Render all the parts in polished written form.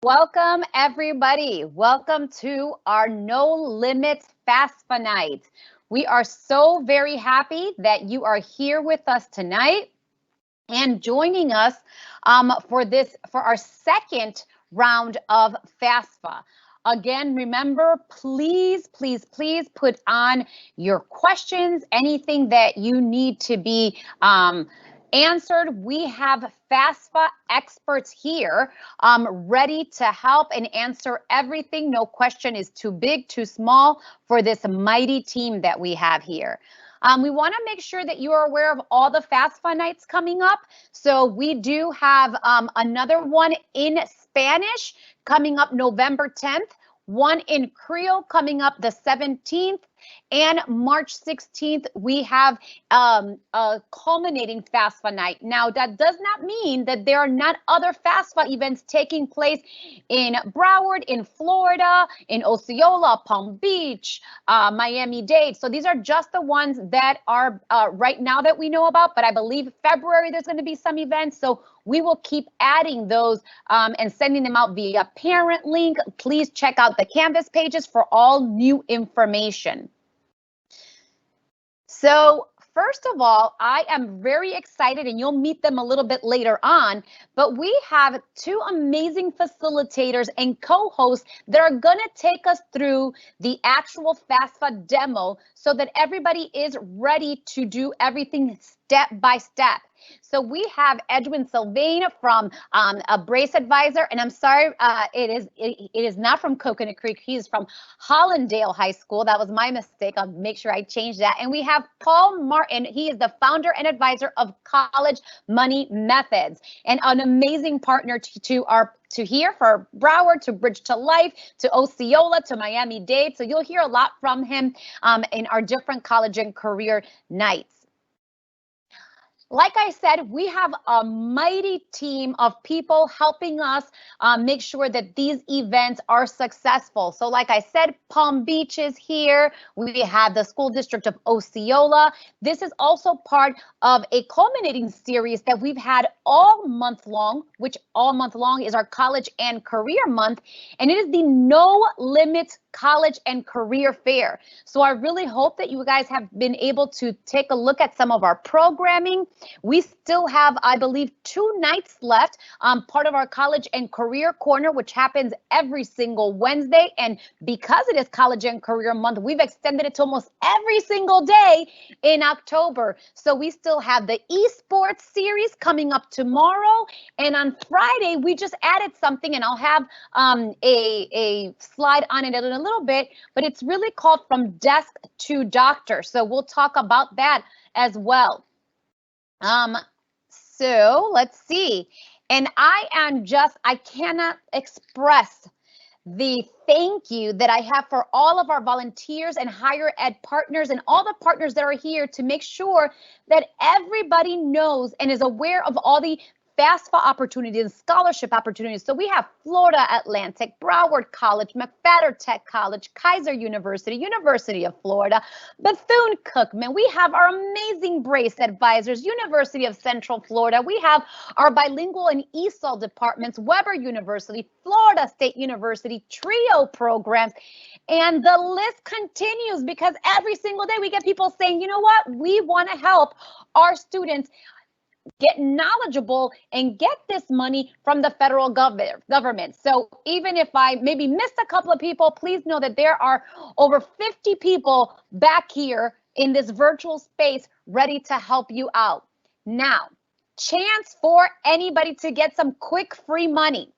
Welcome, everybody. Welcome to our No Limits FAFSA night. We are so very happy that you are here with us tonight and joining us for our second round of FAFSA. Again, remember, please put on your questions, anything that you need to be answered. We have FAFSA experts here ready to help and answer everything. No question is too big, too small for this mighty team that we have here. We want to make sure that you are aware of all the FAFSA nights coming up. So we do have another one in Spanish coming up November 10th, one in Creole coming up the 17th, and March 16th, we have a culminating FAFSA night. Now, that does not mean that there are not other FAFSA events taking place in Broward, in Florida, in Osceola, Palm Beach, Miami-Dade. So these are just the ones that are right now that we know about, but I believe February there's going to be some events. So we will keep adding those and sending them out via parent link. Please check out the Canvas pages for all new information. So first of all, I am very excited, and you'll meet them a little bit later on, but we have two amazing facilitators and co-hosts that are going to take us through the actual FAFSA demo so that everybody is ready to do everything step by step. So we have Edwin Sylvain from a Brace Advisor, and I'm sorry, it is not from Coconut Creek. He's from Hollandale High School. That was my mistake. I'll make sure I change that. And we have Paul Martin. He is the founder and advisor of College Money Methods, and an amazing partner to here for Broward, to Bridge to Life, to Osceola, to Miami-Dade. So you'll hear a lot from him in our different college and career nights. Like I said, we have a mighty team of people helping us make sure that these events are successful. So like I said, Palm Beach is here. We have the school district of Osceola. This is also part of a culminating series that we've had all month long, which all month long is our college and career month. And it is the No Limits College and Career Fair. So I really hope that you guys have been able to take a look at some of our programming. We still have, I believe, 2 nights left, part of our College and Career Corner, which happens every single Wednesday. And because it is College and Career Month, we've extended it to almost every single day in October. So we still have the esports series coming up tomorrow. And on Friday, we just added something, and I'll have a slide on it in a little bit, but it's really called From Desk to Doctor. So we'll talk about that as well. So let's see. And I cannot express the thank you that I have for all of our volunteers and higher ed partners and all the partners that are here to make sure that everybody knows and is aware of all the FAFSA opportunities and scholarship opportunities. So we have Florida Atlantic, Broward College, McFadder Tech College, Kaiser University, University of Florida, Bethune-Cookman. We have our amazing Brace Advisors, University of Central Florida. We have our bilingual and ESOL departments, Weber University, Florida State University, TRIO programs. And the list continues because every single day we get people saying, you know what, we want to help our students get knowledgeable and get this money from the federal government. So even if I maybe missed a couple of people, please know that there are over 50 people back here in this virtual space ready to help you out. Now, chance for anybody to get some quick free money.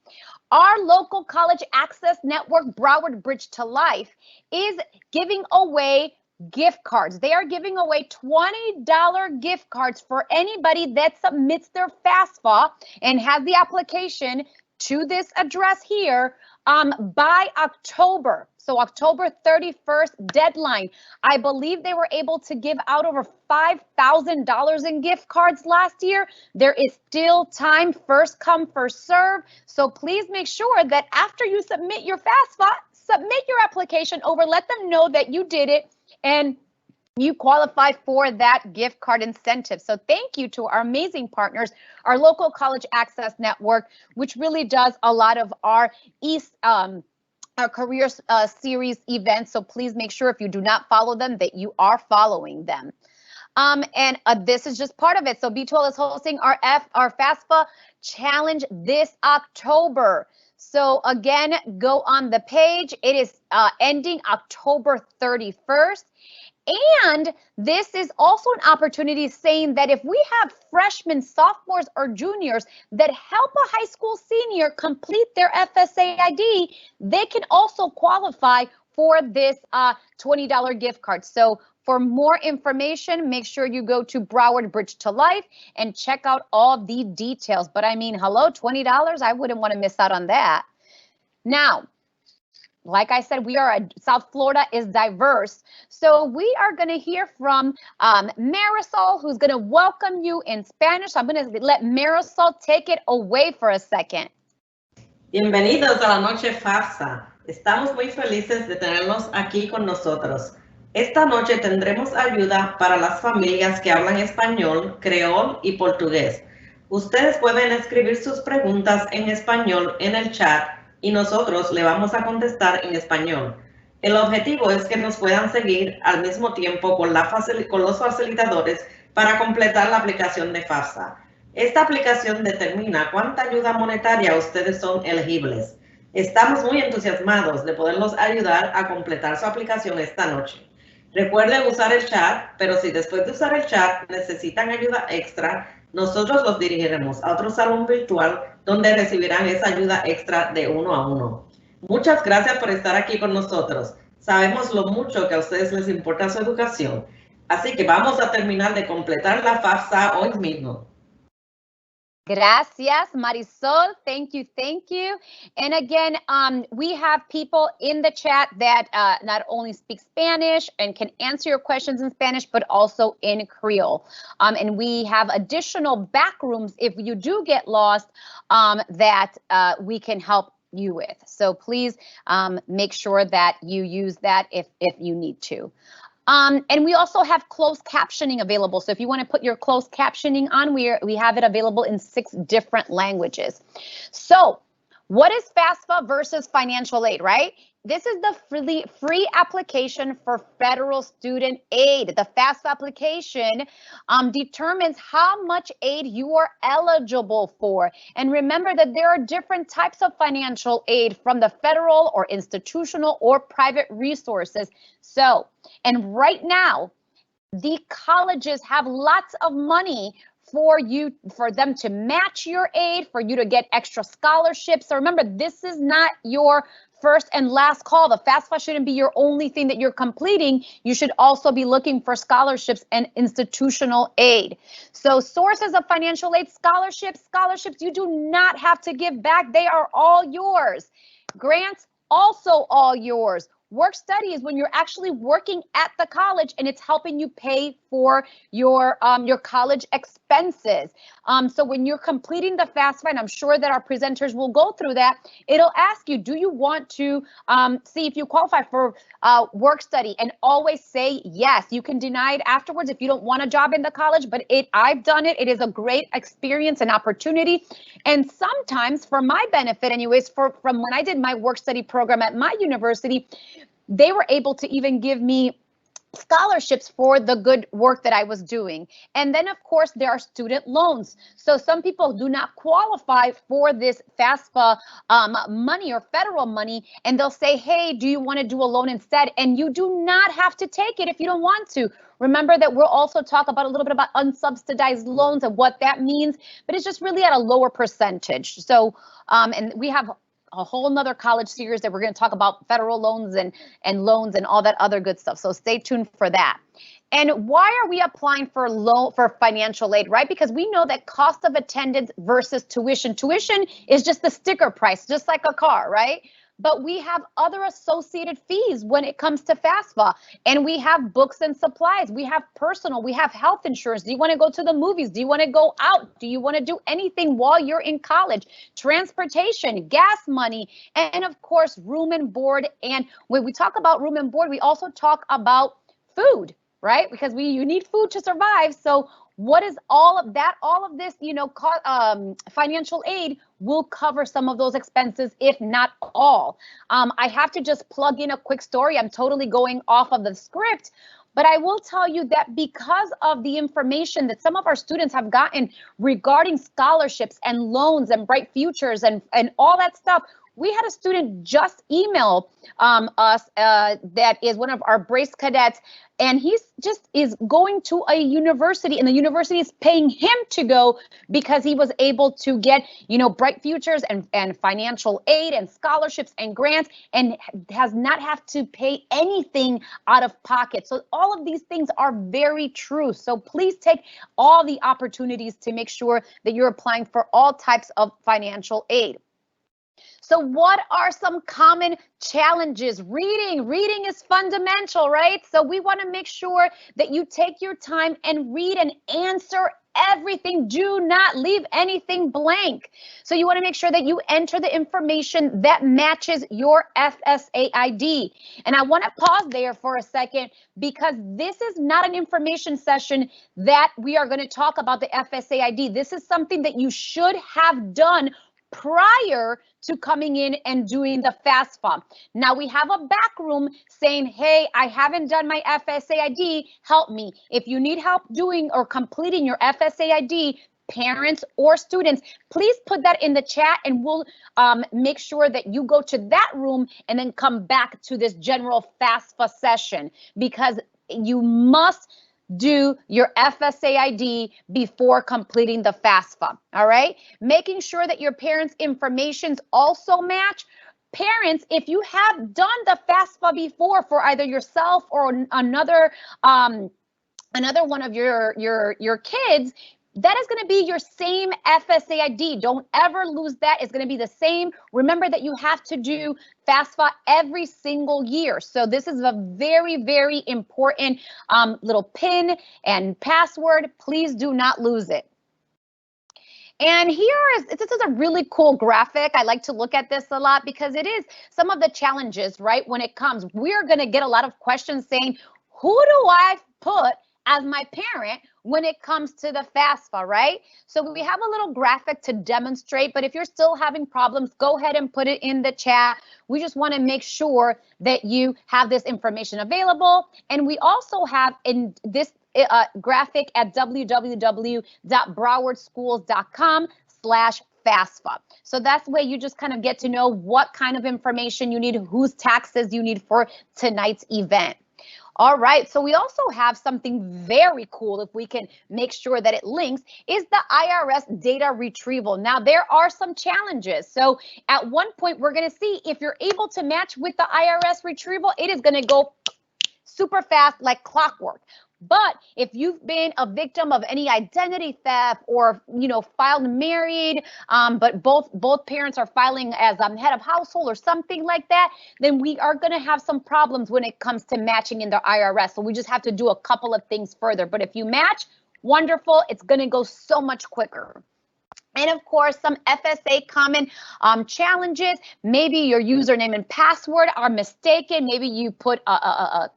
Our local college access network, Broward Bridge to Life, is giving away gift cards. They are giving away $20 gift cards for anybody that submits their FAFSA and has the application to this address here by October. So October 31st deadline. I believe they were able to give out over $5,000 in gift cards last year. There is still time, first come, first serve. So please make sure that after you submit your FAFSA, submit your application over, let them know that you did it. And you qualify for that gift card incentive. So thank you to our amazing partners, our local college access network, which really does a lot of our our career series events. So please make sure if you do not follow them that you are following them. And this is just part of it. So B12 is hosting our FAFSA challenge this October. So again, go on the page. It is ending October 31st. And this is also an opportunity saying that if we have freshmen, sophomores, or juniors that help a high school senior complete their FSA ID, they can also qualify for this $20 gift card. So for more information, make sure you go to Broward Bridge to Life and check out all the details. But I mean, hello, $20? I wouldn't want to miss out on that. Now, like I said, South Florida is diverse. So we are going to hear from Marisol, who's going to welcome you in Spanish. So I'm going to let Marisol take it away for a second. Bienvenidos a la noche FAFSA. Estamos muy felices de tenerlos aquí con nosotros. Esta noche tendremos ayuda para las familias que hablan español, creol y portugués. Ustedes pueden escribir sus preguntas en español en el chat y nosotros le vamos a contestar en español. El objetivo es que nos puedan seguir al mismo tiempo con los facilitadores para completar la aplicación de FAFSA. Esta aplicación determina cuánta ayuda monetaria ustedes son elegibles. Estamos muy entusiasmados de poderlos ayudar a completar su aplicación esta noche. Recuerden usar el chat, pero si después de usar el chat necesitan ayuda extra, nosotros los dirigiremos a otro salón virtual donde recibirán esa ayuda extra de 1 a 1. Muchas gracias por estar aquí con nosotros. Sabemos lo mucho que a ustedes les importa su educación, así que vamos a terminar de completar la FAFSA hoy mismo. Gracias, Marisol. Thank you. Thank you. And again, we have people in the chat that not only speak Spanish and can answer your questions in Spanish, but also in Creole. And we have additional back rooms if you do get lost that we can help you with. So please make sure that you use that if you need to. And we also have closed captioning available. So if you want to put your closed captioning on, we have it available in 6 different languages. So what is FAFSA versus financial aid, right? This is the free application for federal student aid. The FAFSA application determines how much aid you are eligible for. And remember that there are different types of financial aid from the federal or institutional or private resources. So, and right now, the colleges have lots of money for them to match your aid, for you to get extra scholarships. So remember, this is not your first and last call. The FAFSA shouldn't be your only thing that you're completing. You should also be looking for scholarships and institutional aid. So sources of financial aid, scholarships, you do not have to give back. They are all yours. Grants, also all yours. Work study is when you're actually working at the college and it's helping you pay for your college expenses. So when you're completing the FAFSA, and I'm sure that our presenters will go through that, it'll ask you, do you want to see if you qualify for work study? And always say yes. You can deny it afterwards if you don't want a job in the college, but I've done it. It is a great experience and opportunity. And sometimes, for my benefit anyways, from when I did my work study program at my university, they were able to even give me scholarships for the good work that I was doing. And then, of course, there are student loans. So some people do not qualify for this FAFSA money or federal money, and they'll say, hey, do you want to do a loan instead? And you do not have to take it if you don't want to. Remember that we'll also talk about a little bit about unsubsidized loans and what that means, but it's just really at a lower percentage. So, and we have a whole nother college series that we're going to talk about federal loans and loans and all that other good stuff. So stay tuned for that. And why are we applying for financial aid, right? Because we know that cost of attendance versus tuition. Tuition is just the sticker price, just like a car, right? But we have other associated fees when it comes to FAFSA, and we have books and supplies. We have personal, we have health insurance. Do you want to go to the movies? Do you want to go out? Do you want to do anything while you're in college? Transportation, gas money, and of course, room and board. And when we talk about room and board, we also talk about food, right? Because you need food to survive. So what is all of that? All of this, financial aid will cover some of those expenses, if not all. I have to just plug in a quick story. I'm totally going off of the script, but I will tell you that because of the information that some of our students have gotten regarding scholarships and loans and bright futures and all that stuff, we had a student just email us that is one of our Brace cadets, and he's just is going to a university, and the university is paying him to go because he was able to get, bright futures and financial aid and scholarships and grants, and has not have to pay anything out of pocket. So all of these things are very true. So please take all the opportunities to make sure that you're applying for all types of financial aid. So what are some common challenges? Reading is fundamental, right? So we want to make sure that you take your time and read and answer everything. Do not leave anything blank. So you want to make sure that you enter the information that matches your FSA ID. And I want to pause there for a second, because this is not an information session that we are going to talk about the FSA ID. This is something that you should have done prior to coming in and doing the FAFSA. Now we have a back room saying, hey, I haven't done my FSA ID, help me. If you need help doing or completing your FSA ID, parents or students, please put that in the chat, and we'll make sure that you go to that room and then come back to this general FAFSA session, because you must do your FSA ID before completing the FAFSA, all right? Making sure that your parents' informations also match. Parents, if you have done the FAFSA before for either yourself or another one of your kids, that is going to be your same FSA ID. Don't ever lose that. It's going to be the same. Remember that you have to do FAFSA every single year. So this is a very, very important little pin and password. Please do not lose it. And this is a really cool graphic. I like to look at this a lot because it is some of the challenges, right? When it comes, we're going to get a lot of questions saying, who do I put as my parent when it comes to the FAFSA, right? So we have a little graphic to demonstrate, but if you're still having problems, go ahead and put it in the chat. We just want to make sure that you have this information available. And we also have in this graphic at www.browardschools.com/FAFSA. So that's where you just kind of get to know what kind of information you need, whose taxes you need for tonight's event. All right, so we also have something very cool, if we can make sure that it links, is the IRS data retrieval. Now, there are some challenges. So at one point, we're going to see if you're able to match with the IRS retrieval, it is going to go super fast like clockwork. But if you've been a victim of any identity theft, or filed married, but both parents are filing as head of household or something like that, then we are going to have some problems when it comes to matching in the IRS. So we just have to do a couple of things further. But if you match, wonderful, it's going to go so much quicker. And of course, some FSA common challenges. Maybe your username and password are mistaken. Maybe you put an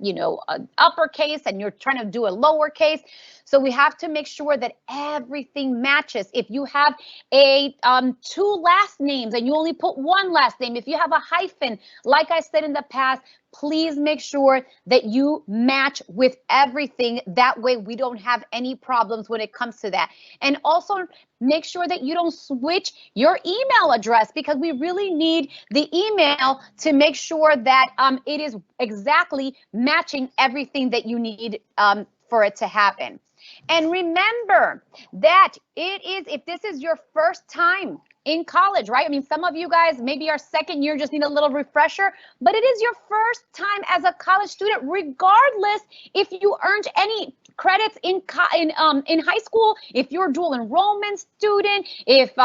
uppercase and you're trying to do a lowercase. So we have to make sure that everything matches. If you have a 2 last names and you only put 1 last name, if you have a hyphen, like I said in the past, please make sure that you match with everything. That way we don't have any problems when it comes to that. And also make sure that you don't switch your email address, because we really need the email to make sure that it is exactly matching everything that you need for it to happen. And remember that if this is your first time in college, right? I mean, some of you guys maybe are second year, just need a little refresher, but it is your first time as a college student, regardless if you earned any credits in high school, if you're a dual enrollment student, if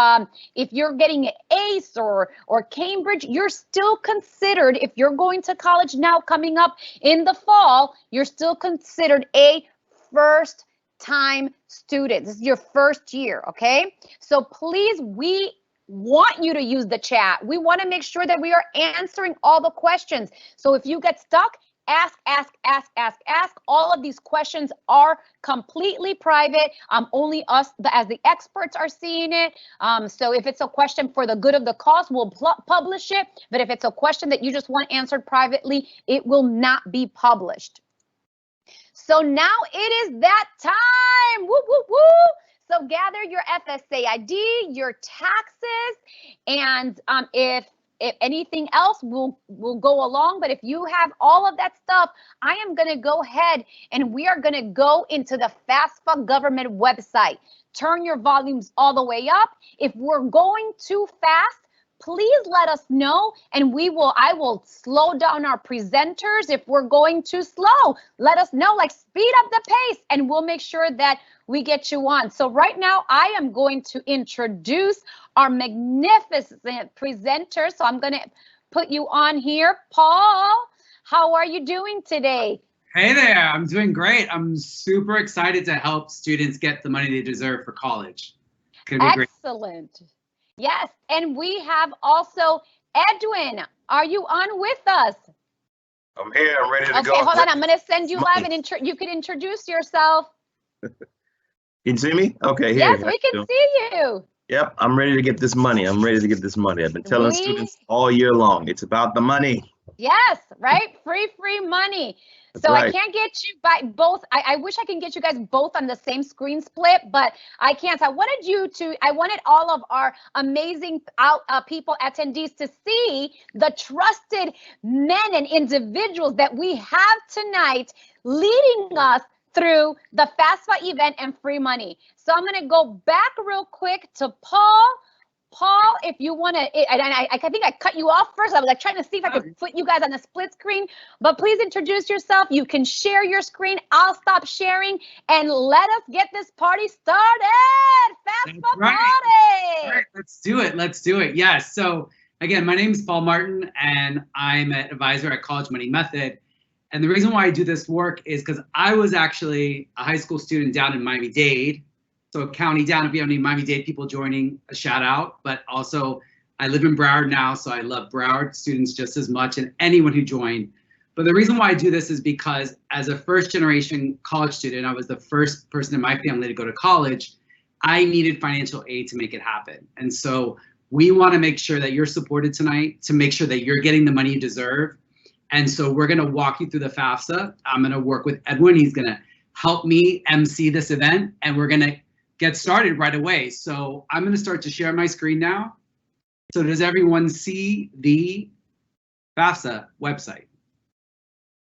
you're getting an ACE or Cambridge, you're still considered, if you're going to college now coming up in the fall, you're still considered a first time student. This is your first year, okay? So please, we want you to use the chat. We want to make sure that we are answering all the questions. So if you get stuck, Ask, ask, ask, ask, ask. All of these questions are completely private. Only us, as the experts, are seeing it. So if it's a question for the good of the cause, we'll publish it. But if it's a question that you just want answered privately, it will not be published. So now it is that time. Woo, woo, woo. So gather your FSA ID, your taxes, and if anything else, we'll go along. But if you have all of that stuff, I am going to go ahead and we are going to go into the FAFSA government website. Turn your volumes all the way up. If we're going too fast, please let us know, and I will slow down our presenters. If we're going too slow, let us know, like speed up the pace, and we'll make sure that we get you on. So right now I am going to introduce our magnificent presenters. So I'm going to put you on here. Paul, how are you doing today? Hey there, I'm doing great. I'm super excited to help students get the money they deserve for college. Excellent. Great. Yes, and we have also Edwin. Are you on with us? I'm here. I'm ready to go. Okay, hold on. I'm going to send you live, and you can introduce yourself. You can see me? Okay. Yes, we can see you. Yep, I'm ready to get this money. I'm ready to get this money. I've been telling students all year long, it's about the money. Yes, right? Free money. So right. I can't get you by both. I wish I can get you guys both on the same screen split, but I can't. So I wanted all of our amazing people, attendees, to see the trusted men and individuals that we have tonight leading us through the FAFSA event and free money. So I'm going to go back real quick to Paul. Paul, if you want to, I think I cut you off first. I was like trying to see if I could put you guys on the split screen, but please introduce yourself. You can share your screen. I'll stop sharing and let us get this party started. FAFSA party. All right, let's do it. Let's do it. Yes. So again, my name is Paul Martin, and I'm an advisor at College Money Method. And the reason why I do this work is because I was actually a high school student down in Miami-Dade. So a county down, if you have any Miami-Dade people joining, a shout out. But also I live in Broward now, so I love Broward students just as much, and anyone who joined. But the reason why I do this is because as a first generation college student, I was the first person in my family to go to college. I needed financial aid to make it happen. And so we want to make sure that you're supported tonight, to make sure that you're getting the money you deserve. And so we're going to walk you through the FAFSA. I'm going to work with Edwin. He's going to help me MC this event, and we're going to get started right away. So I'm going to start to share my screen now. So does everyone see the FAFSA website?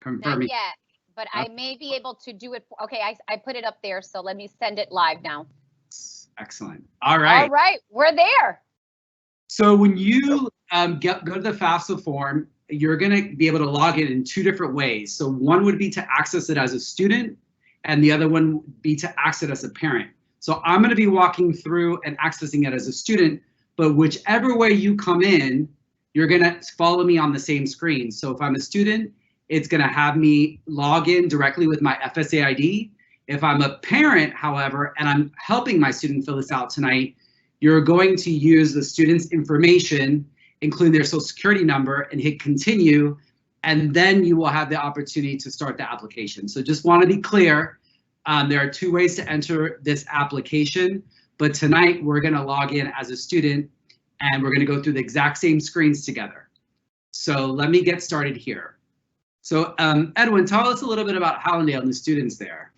Not yet, but I may be able to do it. Okay, I put it up there, so let me send it live now. Excellent. All right. All right, we're there. So when you go to the FAFSA form, you're going to be able to log in two different ways. So one would be to access it as a student, and the other one would be to access it as a parent. So I'm going to be walking through and accessing it as a student, but whichever way you come in, you're going to follow me on the same screen. So if I'm a student, it's going to have me log in directly with my FSA ID. If I'm a parent, however, and I'm helping my student fill this out tonight, you're going to use the student's information, including their social security number, and hit continue, and then you will have the opportunity to start the application. So just want to be clear. There are two ways to enter this application, but tonight we're going to log in as a student, and we're going to go through the exact same screens together. So let me get started here. So Edwin, tell us a little bit about Hallandale and the students there.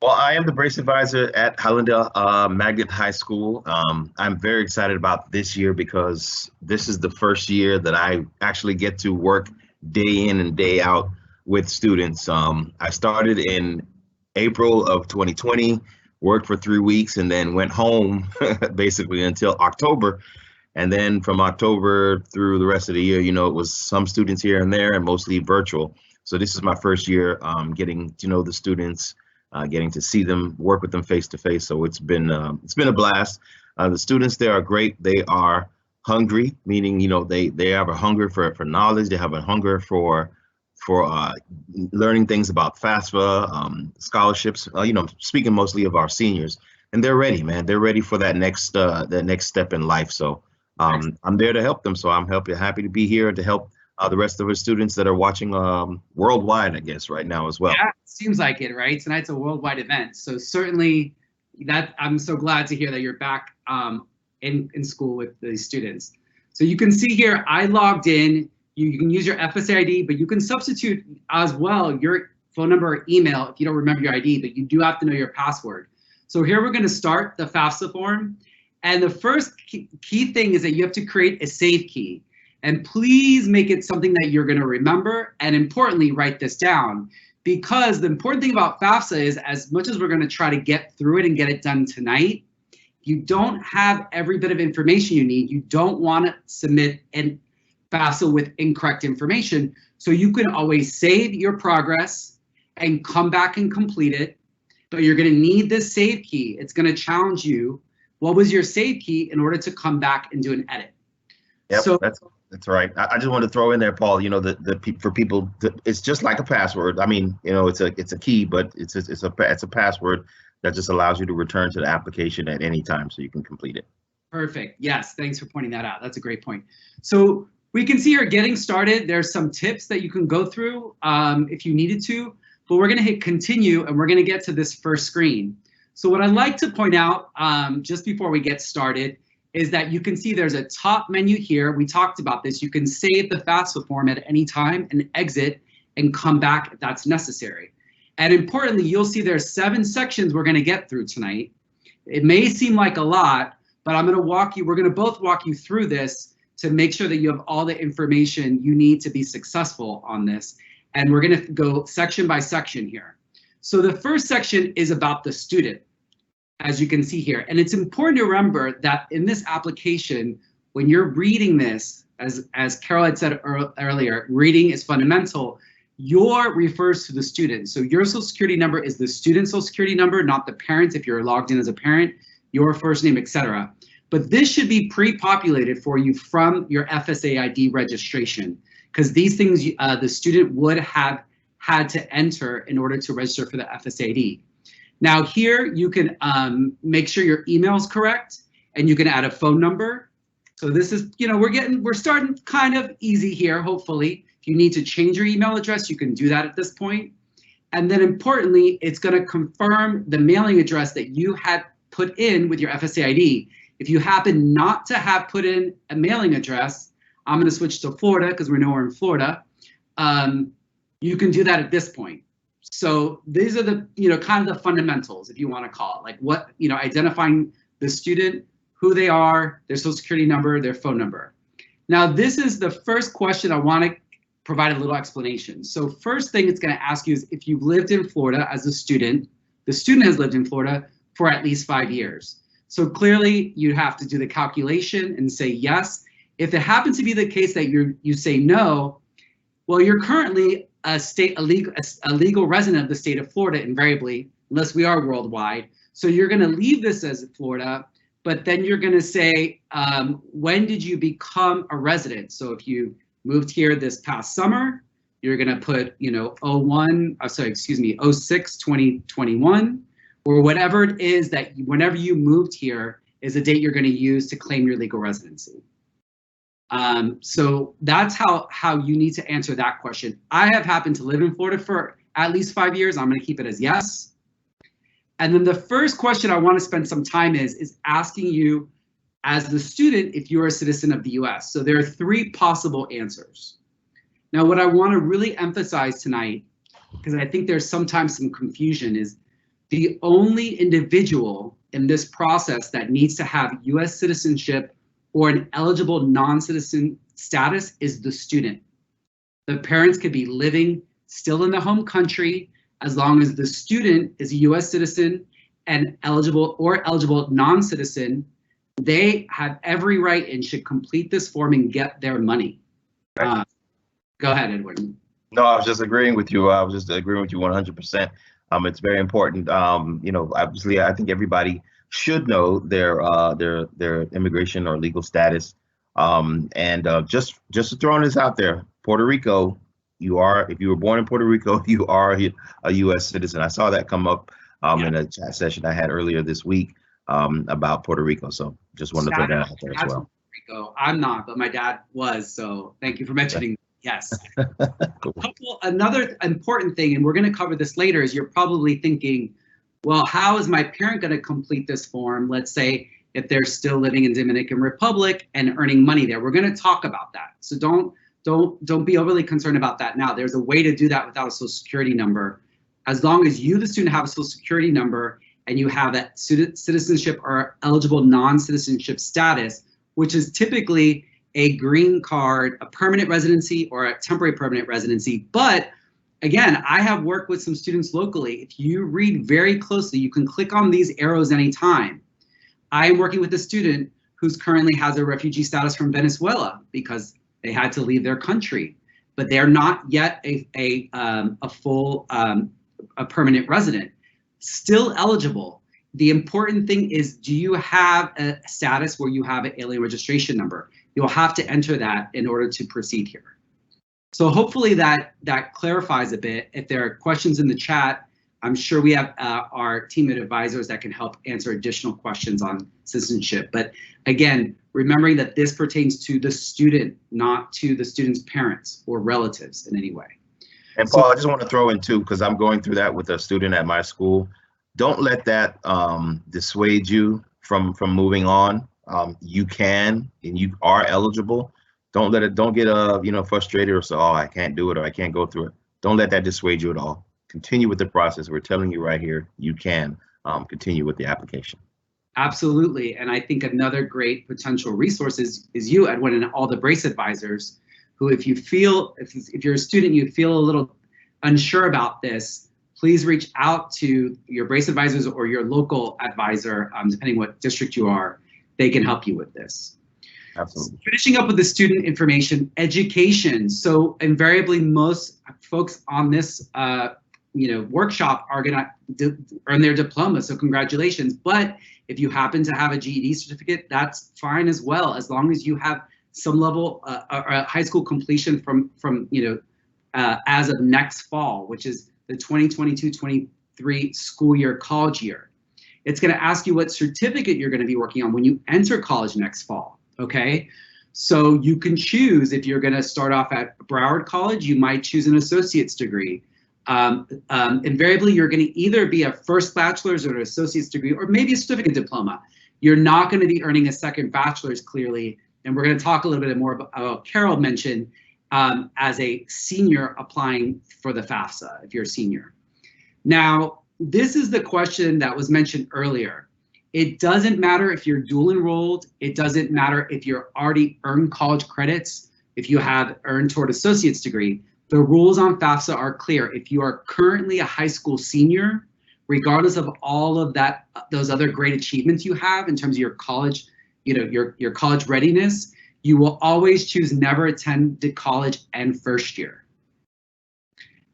Well, I am the brace advisor at Hallandale Magnet High School. I'm very excited about this year because this is the first year that I actually get to work day in and day out with students. I started in April of 2020, worked for 3 weeks, and then went home basically until October. And then from October through the rest of the year, you know, it was some students here and there and mostly virtual. So this is my first year getting to know the students, getting to see them, work with them face to face. So it's been a blast. The students there are great. They are hungry, meaning, you know, they have a hunger for knowledge. They have a hunger for learning things about FAFSA, scholarships, you know, speaking mostly of our seniors, and they're ready, man. They're ready for that next step in life. So I'm there to help them. So I'm happy to be here to help the rest of our students that are watching worldwide, I guess, right now as well. Yeah, seems like it, right? Tonight's a worldwide event, so certainly that I'm so glad to hear that you're back in school with the students. So you can see here, I logged in. You can use your FSA ID, but you can substitute as well your phone number or email if you don't remember your ID, but you do have to know your password. So here we're going to start the FAFSA form. And the first key thing is that you have to create a save key. And please make it something that you're going to remember. And importantly, write this down. Because the important thing about FAFSA is, as much as we're going to try to get through it and get it done tonight, you don't have every bit of information you need. You don't want to submit an FAFSA with incorrect information. So you can always save your progress and come back and complete it. But you're going to need this save key. It's going to challenge you. What was your save key in order to come back and do an edit? Yep, so that's right. I just want to throw in there, Paul. You know, for people, it's just like a password. I mean, you know, it's a key, but it's a password that just allows you to return to the application at any time, so you can complete it. Perfect. Yes, thanks for pointing that out. That's a great point. So we can see here getting started. There's some tips that you can go through if you needed to, but we're going to hit continue and we're going to get to this first screen. So what I'd like to point out just before we get started is that you can see there's a top menu here. We talked about this. You can save the FAFSA form at any time and exit and come back if that's necessary. And importantly, you'll see there's 7 sections we're going to get through tonight. It may seem like a lot, but we're going to both walk you through this to make sure that you have all the information you need to be successful on this. And we're going to go section by section here. So the first section is about the student, as you can see here. And it's important to remember that in this application, when you're reading this, as Carol had said earlier, reading is fundamental. Your refers to the student. So your social security number is the student's social security number, not the parent if you're logged in as a parent, your first name, etc. But this should be pre-populated for you from your FSA ID registration, because these things the student would have had to enter in order to register for the FSA ID. Now here you can make sure your email is correct, and you can add a phone number. So this is, you know, we're starting kind of easy here, hopefully. If you need to change your email address, you can do that at this point. And then importantly, it's going to confirm the mailing address that you had put in with your FSA ID. If you happen not to have put in a mailing address, I'm going to switch to Florida because we know we're in Florida. You can do that at this point. So these are the, you know, kind of the fundamentals, if you want to call it, like what, you know, identifying the student, who they are, their social security number, their phone number. Now, this is the first question I want to provide a little explanation. So first thing it's going to ask you is if you've lived in Florida as a student, the student has lived in Florida for at least 5 years. So clearly you have to do the calculation and say yes. If it happens to be the case that you say no, well, you're currently a legal resident of the state of Florida invariably, unless we are worldwide. So you're going to leave this as Florida, but then you're going to say, when did you become a resident? So if you moved here this past summer, you're going to put, you know, 06, 2021, or whatever it is that whenever you moved here is the date you're going to use to claim your legal residency. So that's how you need to answer that question. I have happened to live in Florida for at least 5 years. I'm going to keep it as yes. And then the first question I want to spend some time is asking you as the student if you're a citizen of the US. So there are 3 possible answers. Now, what I want to really emphasize tonight, because I think there's sometimes some confusion, is the only individual in this process that needs to have US citizenship or an eligible non-citizen status is the student. The parents could be living still in the home country as long as the student is a US citizen and eligible non-citizen. They have every right and should complete this form and get their money. Right. Go ahead, Edward. No, I was just agreeing with you. I was just agreeing with you 100%. It's very important. You know, obviously, I think everybody should know their immigration or legal status. Just throwing this out there, Puerto Rico, if you were born in Puerto Rico, you are a U.S. citizen. I saw that come up in a chat session I had earlier this week about Puerto Rico. So just wanted to throw that out there as well. Puerto Rico. I'm not, but my dad was. So thank you for mentioning. Yes. Cool. Another important thing, and we're going to cover this later, is you're probably thinking, well, how is my parent going to complete this form? Let's say if they're still living in Dominican Republic and earning money there. We're going to talk about that. So don't be overly concerned about that now. There's a way to do that without a social security number. As long as you, the student, have a social security number and you have a citizenship or eligible non-citizenship status, which is typically a green card, a permanent residency, or a temporary permanent residency. But again, I have worked with some students locally. If you read very closely, you can click on these arrows anytime. I am working with a student who's currently has a refugee status from Venezuela because they had to leave their country, but they're not yet a full a permanent resident, still eligible. The important thing is, do you have a status where you have an alien registration number? You'll have to enter that in order to proceed here. So hopefully that clarifies a bit. If there are questions in the chat, I'm sure we have our team of advisors that can help answer additional questions on citizenship. But again, remembering that this pertains to the student, not to the student's parents or relatives in any way. And Paul, I just want to throw in too, because I'm going through that with a student at my school. Don't let that dissuade you from moving on. You can, and you are eligible. Don't get frustrated or say, oh, I can't do it or I can't go through it. Don't let that dissuade you at all. Continue with the process. We're telling you right here, you can continue with the application. Absolutely. And I think another great potential resource is you, Edwin, and all the BRACE advisors, who if you're a student, you feel a little unsure about this, please reach out to your BRACE advisors or your local advisor, depending what district you are. They can help you with this. Absolutely. Finishing up with the student information, education. So invariably, most folks on this workshop are gonna earn their diploma, so congratulations. But if you happen to have a GED certificate, that's fine as well, as long as you have some level or high school completion from as of next fall, which is the 2022-23 school year, college year. It's going to ask you what certificate you're going to be working on when you enter college next fall. Okay, so you can choose. If you're going to start off at Broward College, you might choose an associate's degree. Invariably, you're going to either be a first bachelor's or an associate's degree, or maybe a certificate diploma. You're not going to be earning a second bachelor's, clearly, and we're going to talk a little bit more about Carol mentioned as a senior applying for the FAFSA, if you're a senior. Now, this is the question that was mentioned earlier. It doesn't matter if you're dual enrolled. It doesn't matter if you're already earned college credits, if you have earned toward associate's degree. The rules on FAFSA are clear. If you are currently a high school senior, regardless of all of that, those other great achievements you have in terms of your college, your college readiness, you will always choose never attend the college and first year.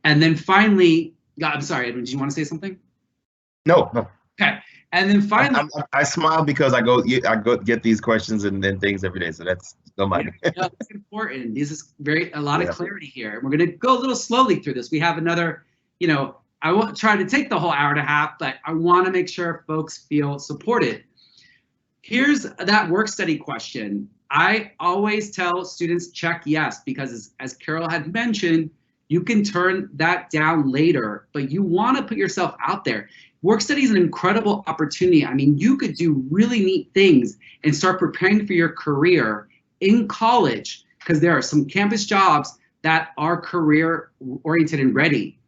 And then finally, I'm sorry, Edwin, do you want to say something? No. Okay. And then finally, I smile because I go get these questions and then things every day. So that's nobody. Yeah, it's important. This is a lot of clarity here. And we're going to go a little slowly through this. We have another, I won't try to take the whole hour and a half, but I want to make sure folks feel supported. Here's that work study question. I always tell students check yes, because as Carol had mentioned, you can turn that down later, but you want to put yourself out there. Work study is an incredible opportunity. I mean, you could do really neat things and start preparing for your career in college, because there are some campus jobs that are career oriented and ready.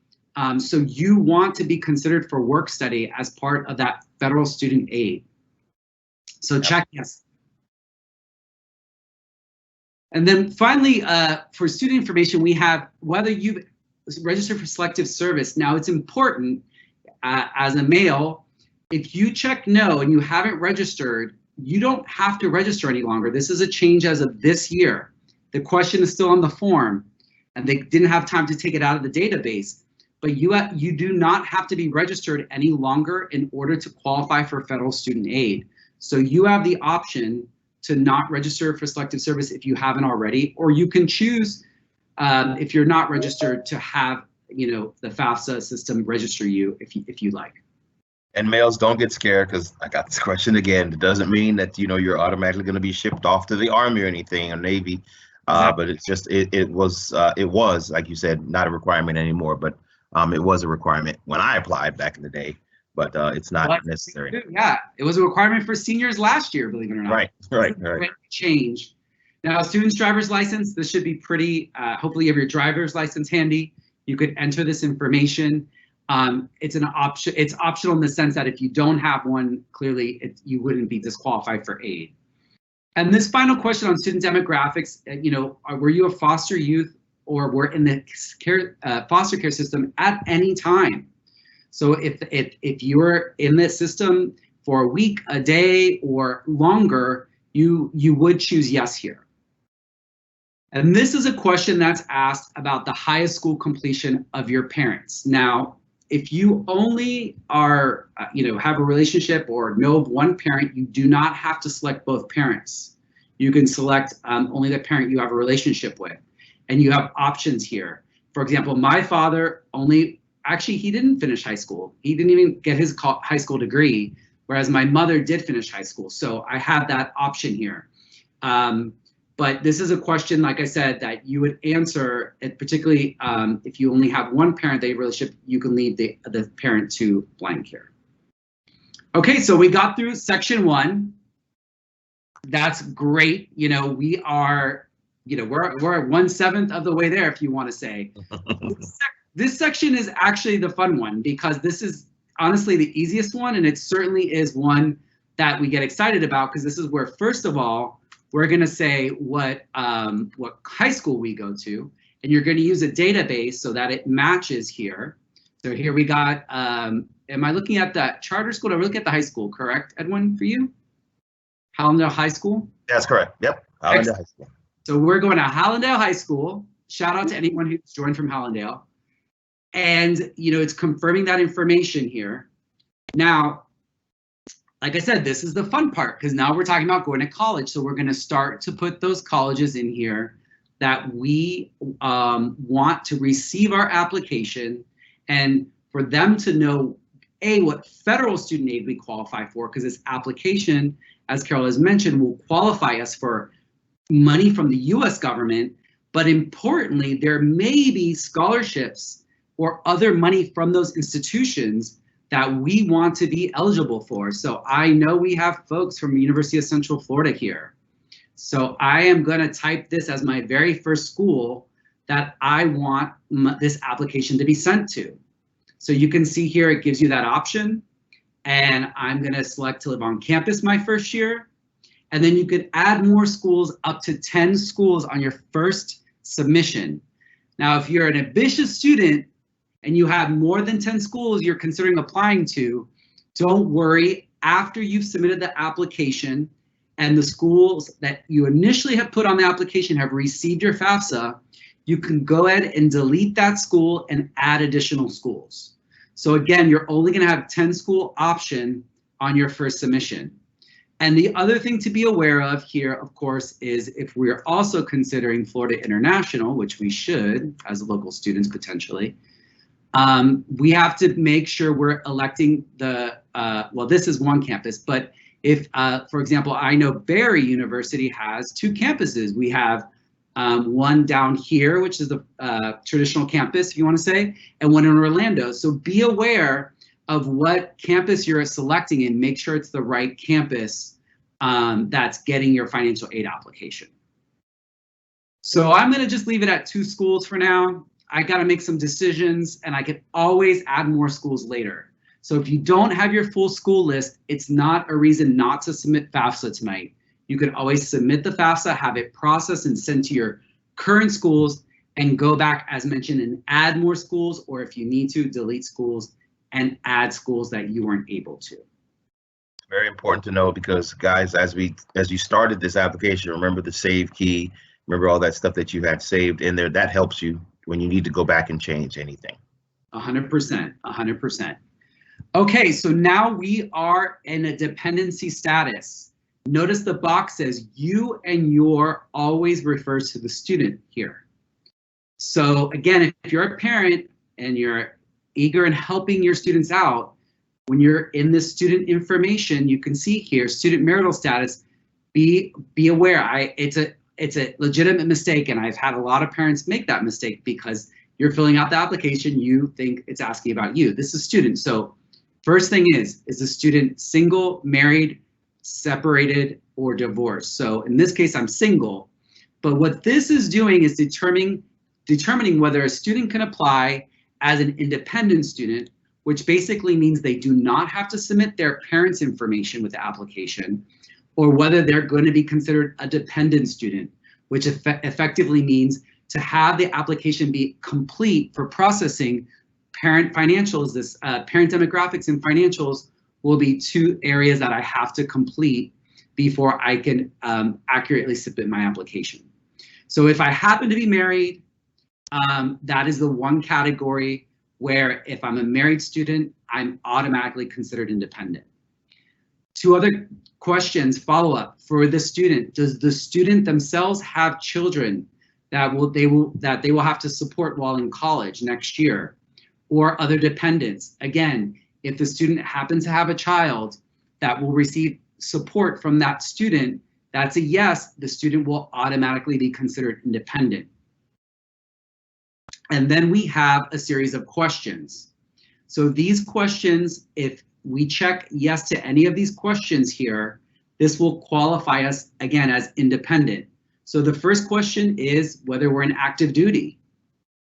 So you want to be considered for work study as part of that federal student aid. So check yes. And then finally, for student information, we have whether you've registered for selective service. Now, it's important as a male, if you check no and you haven't registered, you don't have to register any longer. This is a change as of this year. The question is still on the form, and they didn't have time to take it out of the database. But you do not have to be registered any longer in order to qualify for federal student aid. So you have the option to not register for selective service if you haven't already, or you can choose if you're not registered to have the FAFSA system register you if you like. And males, don't get scared, because I got this question again. It doesn't mean that you're automatically going to be shipped off to the Army or anything, or Navy. But it's just it was like you said, not a requirement anymore, but it was a requirement when I applied back in the day, but it's not necessary. Yeah, it was a requirement for seniors last year, believe it or not. Right. Change. Now, student's driver's license, this should be pretty, hopefully you have your driver's license handy. You could enter this information. It's an option. It's optional in the sense that if you don't have one, clearly you wouldn't be disqualified for aid. And this final question on student demographics, were you a foster youth or were in the foster care system at any time? So if you're in the system for a week, a day, or longer, you would choose yes here. And this is a question that's asked about the highest school completion of your parents. Now, if you only are, have a relationship or know of one parent, you do not have to select both parents. You can select only the parent you have a relationship with, and you have options here. For example, my father he didn't finish high school. He didn't even get his high school degree, whereas my mother did finish high school. So I have that option here. But this is a question, like I said, that you would answer, particularly if you only have one parent that you relationship, you can leave the parent to blank here. Okay, so we got through section 1. That's great. We are, we're at 1/7 of the way there, if you want to say. This section is actually the fun one because this is honestly the easiest one, and it certainly is one that we get excited about because this is where, first of all, we're going to say what high school we go to, and you're going to use a database so that it matches here. So here we got, am I looking at that charter school? Or look at the high school, correct, Edwin, for you? Hallandale High School? That's correct. Yep, Hallandale High School. So we're going to Hallandale High School. Shout out to anyone who's joined from Hallandale. And, it's confirming that information here. Now, like I said, this is the fun part because now we're talking about going to college. So we're going to start to put those colleges in here that we want to receive our application, and for them to know, what federal student aid we qualify for, because this application, as Carol has mentioned, will qualify us for money from the US government. But importantly, there may be scholarships or other money from those institutions that we want to be eligible for. So I know we have folks from the University of Central Florida here. So I am going to type this as my very first school that I want this application to be sent to. So you can see here, it gives you that option. And I'm going to select to live on campus my first year. And then you could add more schools, up to 10 schools on your first submission. Now, if you're an ambitious student, and you have more than 10 schools you're considering applying to, don't worry. After you've submitted the application and the schools that you initially have put on the application have received your FAFSA, you can go ahead and delete that school and add additional schools. So again, you're only going to have 10 school option on your first submission. And the other thing to be aware of here, of course, is if we're also considering Florida International, which we should as local students potentially, we have to make sure we're electing the, well, this is one campus, but if, for example, I know Barry University has 2 campuses. We have one down here, which is the traditional campus, if you want to say, and one in Orlando. So be aware of what campus you're selecting and make sure it's the right campus that's getting your financial aid application. So I'm going to just leave it at 2 schools for now. I got to make some decisions, and I can always add more schools later. So if you don't have your full school list, it's not a reason not to submit FAFSA tonight. You can always submit the FAFSA, have it processed and sent to your current schools, and go back, as mentioned, and add more schools, or if you need to, delete schools and add schools that you weren't able to. Very important to know because, guys, as you started this application, remember the save key, remember all that stuff that you had saved in there. That helps you when you need to go back and change anything. 100%, 100%. Okay, so now we are in a dependency status. Notice the box says you and your always refers to the student here. So again, if you're a parent and you're eager in helping your students out, when you're in this student information, you can see here, student marital status, be aware. it's a legitimate mistake, and I've had a lot of parents make that mistake because you're filling out the application, you think it's asking about you. This is student. So first thing is the student single, married, separated, or divorced? So in this case, I'm single, but what this is doing is determining whether a student can apply as an independent student, which basically means they do not have to submit their parents' information with the application, or whether they're going to be considered a dependent student, which effectively means to have the application be complete for processing parent financials. This parent demographics and financials will be two areas that I have to complete before I can accurately submit my application. So if I happen to be married, that is the one category where if I'm a married student, I'm automatically considered independent. Two other questions, follow-up for the student. Does the student themselves have children that they will have to support while in college next year, or other dependents? Again, if the student happens to have a child that will receive support from that student, that's a yes, the student will automatically be considered independent. And then we have a series of questions. So these questions, if we check yes to any of these questions here, this will qualify us again as independent. So the first question is whether we're in active duty.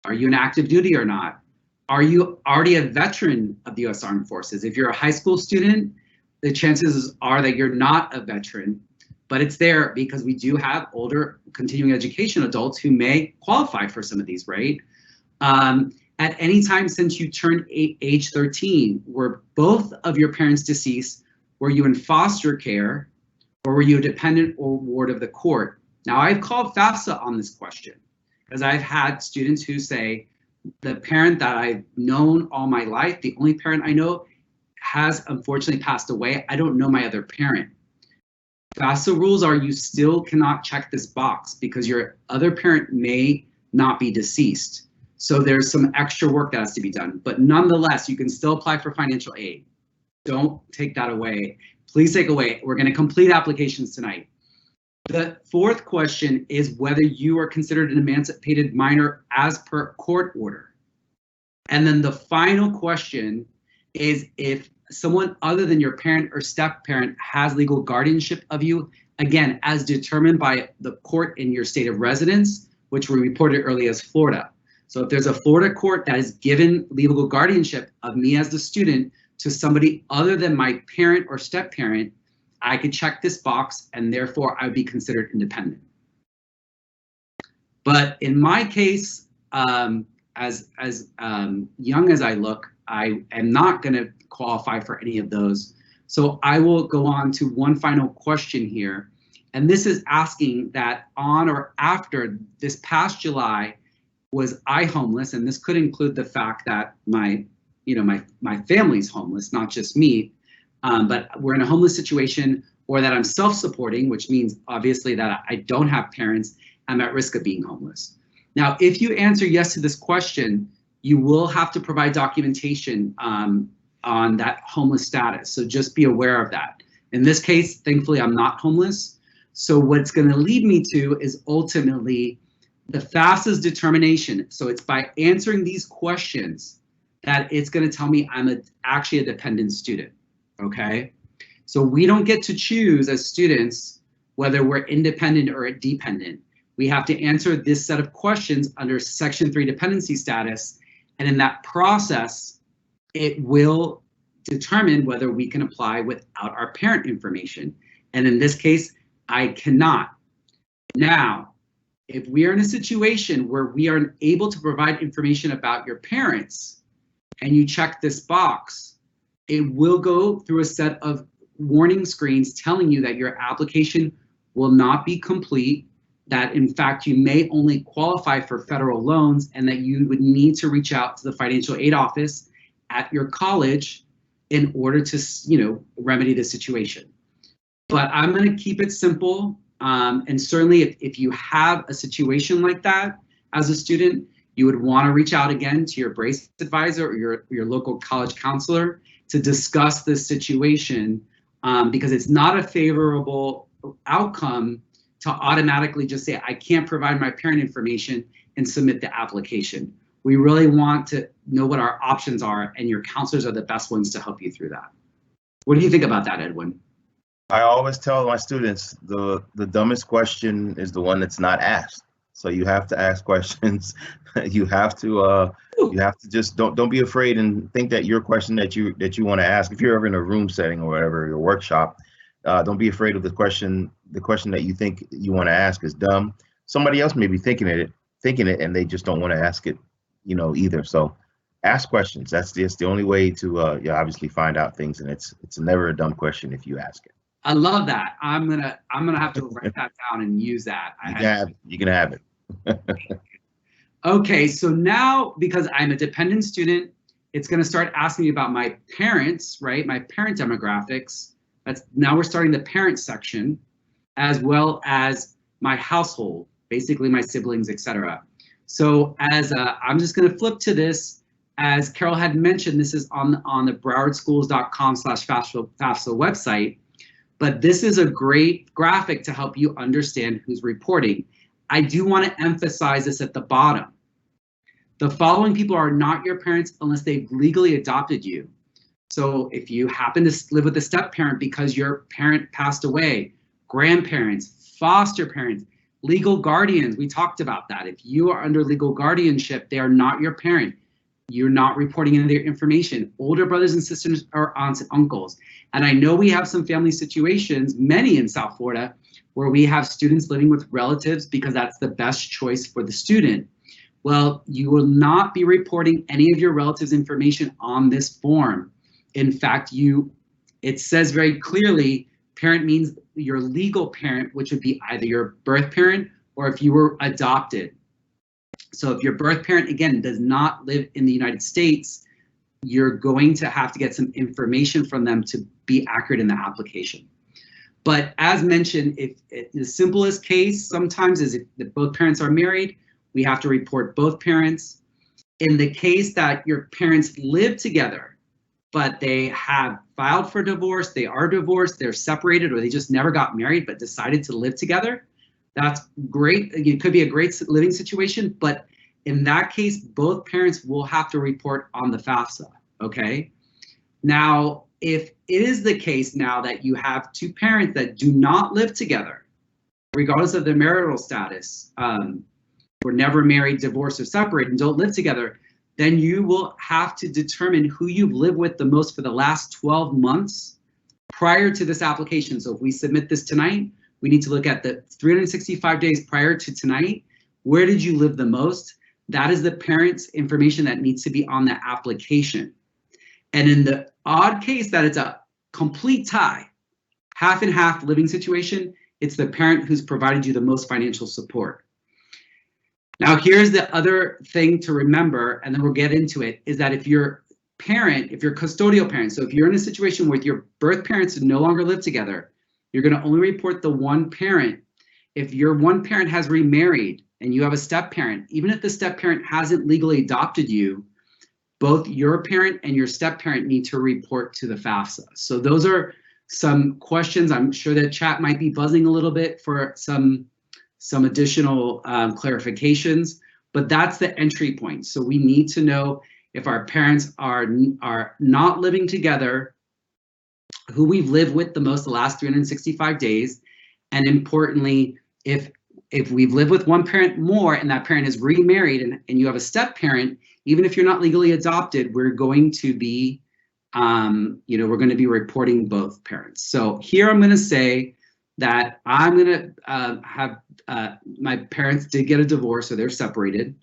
Are you in active duty or not? Are you already a veteran of the U.S. Armed Forces? If you're a high school student, the chances are that you're not a veteran, but it's there because we do have older continuing education adults who may qualify for some of these, right? At any time since you turned age 13, were both of your parents deceased? Were you in foster care, or were you a dependent or ward of the court? Now, I've called FAFSA on this question because I've had students who say, the parent that I've known all my life, the only parent I know, has unfortunately passed away. I don't know my other parent. FAFSA rules are you still cannot check this box because your other parent may not be deceased. So there's some extra work that has to be done, but nonetheless, you can still apply for financial aid. Don't take that away. Please take away. We're going to complete applications tonight. The fourth question is whether you are considered an emancipated minor as per court order. And then the final question is if someone other than your parent or step-parent has legal guardianship of you, again, as determined by the court in your state of residence, which we reported earlier as Florida. So if there's a Florida court that has given legal guardianship of me as the student to somebody other than my parent or step-parent, I could check this box and therefore I would be considered independent. But in my case, as young as I look, I am not going to qualify for any of those. So I will go on to one final question here. And this is asking that on or after this past July, was I homeless? And this could include the fact that my family's homeless, not just me, but we're in a homeless situation, or that I'm self-supporting, which means obviously that I don't have parents, I'm at risk of being homeless. Now, if you answer yes to this question, you will have to provide documentation on that homeless status. So just be aware of that. In this case, thankfully, I'm not homeless. So what it's going to lead me to is ultimately the FAFSA's determination. So it's by answering these questions that it's going to tell me I'm actually a dependent student, okay? So we don't get to choose as students whether we're independent or dependent. We have to answer this set of questions under Section 3 dependency status, and in that process, it will determine whether we can apply without our parent information. And in this case, I cannot. Now, if we are in a situation where we are able to provide information about your parents and you check this box, it will go through a set of warning screens telling you that your application will not be complete, that in fact you may only qualify for federal loans, and that you would need to reach out to the financial aid office at your college in order to, remedy the situation. But I'm going to keep it simple. And certainly if you have a situation like that as a student, you would want to reach out again to your BRACE advisor or your local college counselor to discuss this situation, because it's not a favorable outcome to automatically just say, I can't provide my parent information and submit the application. We really want to know what our options are, and your counselors are the best ones to help you through that. What do you think about that, Edwin? I always tell my students the dumbest question is the one that's not asked. So you have to ask questions. you have to just don't be afraid and think that your question that you want to ask, if you're ever in a room setting or whatever, your workshop, don't be afraid of the question that you think you want to ask is dumb. Somebody else may be thinking it and they just don't want to ask it, either. So ask questions. That's just the only way to obviously find out things, and it's never a dumb question if you ask it. I love that. I'm gonna have to write that down and use that. You can have it. Okay, so now, because I'm a dependent student, it's gonna start asking me about my parents, right? My parent demographics. Now we're starting the parent section, as well as my household, basically my siblings, etc. So I'm just gonna flip to this. As Carol had mentioned, this is on the browardschools.com/FAFSA website. But this is a great graphic to help you understand who's reporting. I do want to emphasize this at the bottom. The following people are not your parents unless they've legally adopted you. So if you happen to live with a step parent because your parent passed away, grandparents, foster parents, legal guardians, we talked about that. If you are under legal guardianship, they are not your parent. You're not reporting any of their information. Older brothers and sisters or aunts and uncles. And I know we have some family situations, many in South Florida, where we have students living with relatives because that's the best choice for the student. Well, you will not be reporting any of your relatives' information on this form. In fact, it says very clearly, parent means your legal parent, which would be either your birth parent or if you were adopted. So if your birth parent, again, does not live in the United States, you're going to have to get some information from them to be accurate in the application. But as mentioned, if the simplest case sometimes is if both parents are married, we have to report both parents. In the case that your parents live together, but they have filed for divorce, they are divorced, they're separated, or they just never got married but decided to live together, that's great. It could be a great living situation, but in that case, both parents will have to report on the FAFSA, okay? Now, if it is the case now that you have two parents that do not live together, regardless of their marital status, were never married, divorced, or separated, and don't live together, then you will have to determine who you've lived with the most for the last 12 months prior to this application. So if we submit this tonight, we need to look at the 365 days prior to tonight. Where did you live the most? That is the parent's information that needs to be on the application. And in the odd case that it's a complete tie, half and half living situation, it's the parent who's provided you the most financial support. Now, here's the other thing to remember, and then we'll get into it, is that if your parent, if your custodial parent, so if you're in a situation where your birth parents no longer live together, you're going to only report the one parent. If your one parent has remarried and you have a step parent, even if the step parent hasn't legally adopted you, both your parent and your step parent need to report to the FAFSA. So those are some questions. I'm sure that chat might be buzzing a little bit for some additional clarifications, but that's the entry point. So we need to know if our parents are not living together, who we've lived with the most the last 365 days, and importantly, if we've lived with one parent more and that parent is remarried and you have a step parent, even if you're not legally adopted, we're going to be, we're going to be reporting both parents. So here I'm going to say that I'm going to have my parents did get a divorce, so they're separated.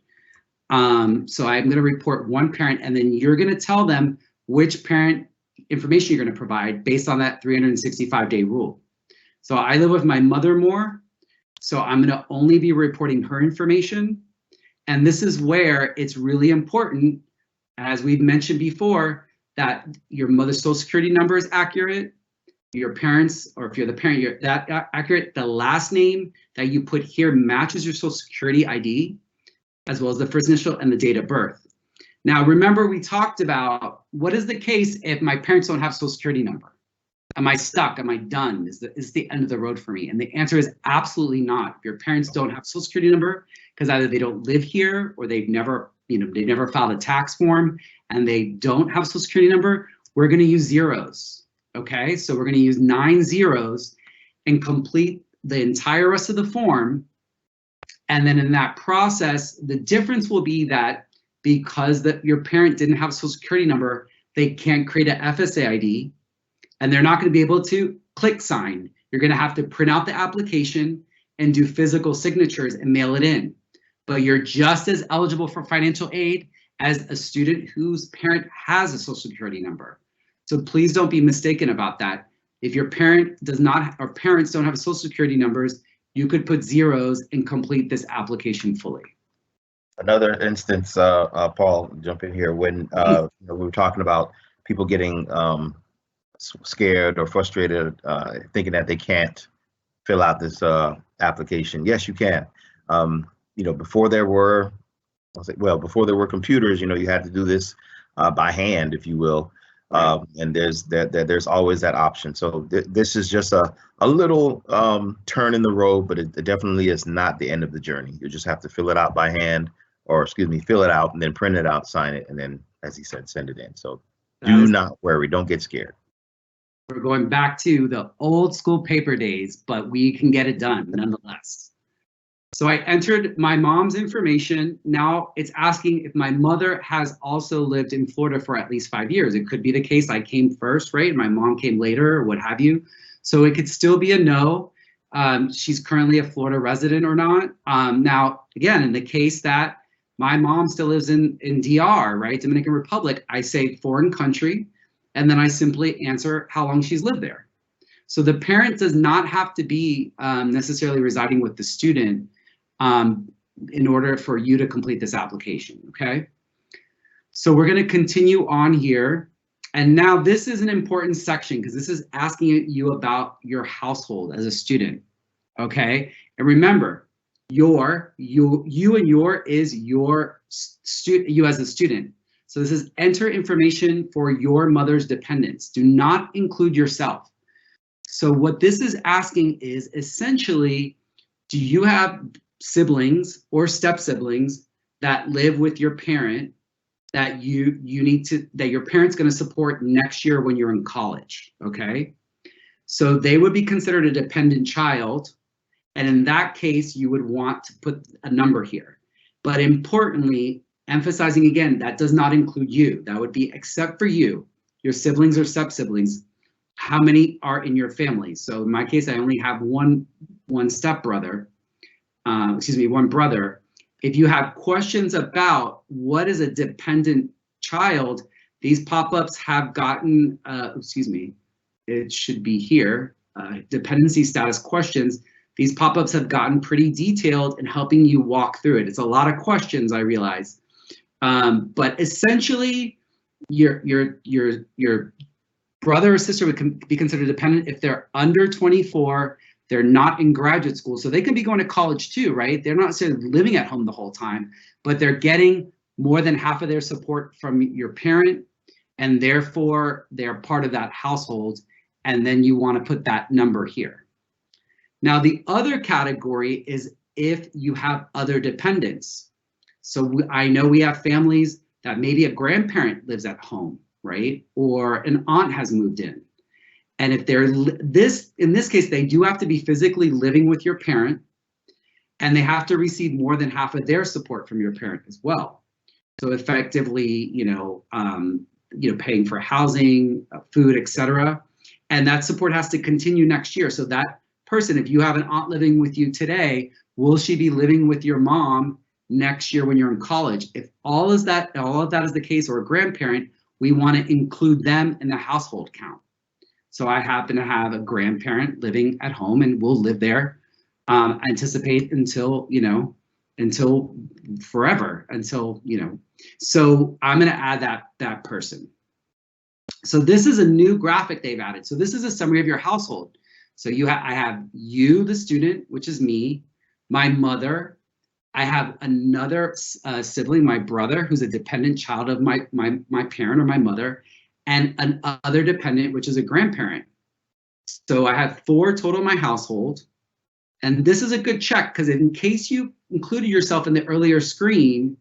So I'm going to report one parent, and then you're going to tell them which parent information you're going to provide based on that 365-day rule. So I live with my mother more, so I'm going to only be reporting her information. And this is where it's really important, as we've mentioned before, that your mother's social security number is accurate, your parents, or if you're the parent, you're that accurate, the last name that you put here matches your social security ID, as well as the first initial and the date of birth. Now, remember we talked about what is the case if my parents don't have social security number? Am I stuck? Am I done? Is the end of the road for me? And the answer is absolutely not. If your parents don't have Social Security number, because either they don't live here or they've never, they've never filed a tax form and they don't have Social Security number, we're going to use zeros. Okay, so we're going to use 9 zeros and complete the entire rest of the form. And then in that process, the difference will be that because your parent didn't have a Social Security number, they can't create an FSA ID. And they're not going to be able to click sign. You're going to have to print out the application and do physical signatures and mail it in. But you're just as eligible for financial aid as a student whose parent has a Social Security number. So please don't be mistaken about that. If your parent does not, or parents don't have Social Security numbers, you could put zeros and complete this application fully. Another instance, Paul, jump in here, when we were talking about people getting scared or frustrated, thinking that they can't fill out this application. Yes, you can. Before there were, before there were computers, you had to do this by hand, if you will. And there's always that option. So this is just a little turn in the road, but it definitely is not the end of the journey. You just have to fill it out by hand, or fill it out and then print it out, sign it, and then, as he said, send it in. So do not worry, don't get scared. We're going back to the old school paper days, but we can get it done nonetheless. So I entered my mom's information. Now it's asking if my mother has also lived in Florida for at least 5 years. It could be the case I came first, right? And my mom came later, or what have you. So it could still be a no. She's currently a Florida resident or not. Now, again, in the case that my mom still lives in DR, right? Dominican Republic, I say foreign country. And then I simply answer how long she's lived there. So the parent does not have to be necessarily residing with the student in order for you to complete this application, okay? So we're gonna continue on here. And now this is an important section because this is asking you about your household as a student, okay? And remember, you is your you as a student. So this is enter information for your mother's dependents. Do not include yourself. So what this is asking is essentially, do you have siblings or step siblings that live with your parent that that your parent's going to support next year when you're in college, okay? So they would be considered a dependent child. And in that case, you would want to put a number here. But importantly, emphasizing again, that does not include you. That would be except for you, your siblings or step-siblings, how many are in your family? So in my case, I only have one stepbrother, one brother. If you have questions about what is a dependent child, these pop-ups have gotten, it should be here, dependency status questions. These pop-ups have gotten pretty detailed in helping you walk through it. It's a lot of questions, I realize. But essentially, your brother or sister would be considered dependent if they're under 24, they're not in graduate school, so they can be going to college too, right? They're not necessarily living at home the whole time, but they're getting more than half of their support from your parent, and therefore they're part of that household, and then you want to put that number here. Now, the other category is if you have other dependents. So I know we have families that maybe a grandparent lives at home, right? Or an aunt has moved in. And if they're in this case, they do have to be physically living with your parent, and they have to receive more than half of their support from your parent as well. So effectively, paying for housing, food, etc. And that support has to continue next year. So that person, if you have an aunt living with you today, will she be living with your mom next year when you're in college? If all of that is the case, or a grandparent, we want to include them in the household count. So I happen to have a grandparent living at home, and we'll live there, anticipate until forever, so I'm going to add that person. So this is a new graphic they've added. So this is a summary of your household. So I have you, the student, which is me, my mother. I have another sibling, my brother, who's a dependent child of my parent or my mother, and another dependent, which is a grandparent. So I have 4 total in my household. And this is a good check because in case you included yourself in the earlier screen,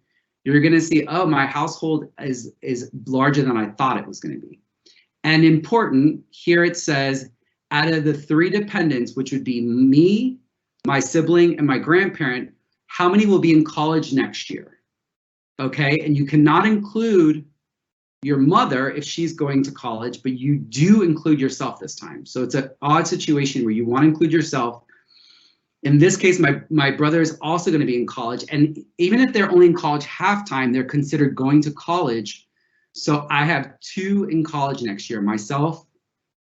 you're going to see, oh, my household is larger than I thought it was going to be. And important, here it says, out of the 3 dependents, which would be me, my sibling, and my grandparent, how many will be in college next year? Okay, and you cannot include your mother if she's going to college, but you do include yourself this time. So it's an odd situation where you want to include yourself. In this case, my brother is also going to be in college, and even if they're only in college half-time, they're considered going to college. So I have 2 in college next year, myself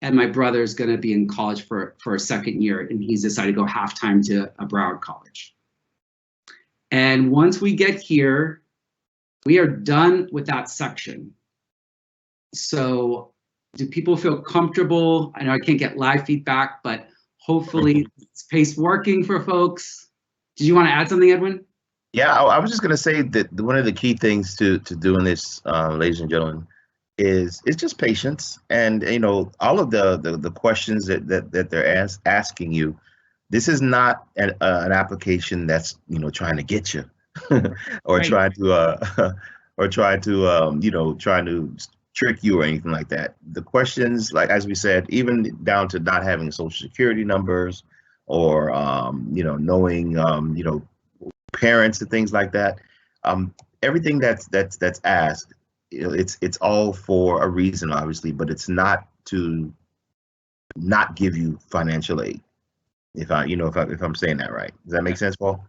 and my brother is going to be in college for a second year, and he's decided to go half-time to a Broward college. And once we get here, we are done with that section. So do people feel comfortable? I know I can't get live feedback, but hopefully it's pace working for folks. Did you want to add something, Edwin? Yeah, I was just going to say that one of the key things to doing this, ladies and gentlemen, is it's just patience. And, you know, all of the questions that they're asking you, this is not an application that's, you know, trying to get you or Right. trying to trick you or anything like that. The questions, like as we said, even down to not having social security numbers or knowing parents and things like that. Everything that's asked, you know, it's all for a reason, obviously, but it's not to not give you financial aid. If I'm saying that right, does that make sense, Paul?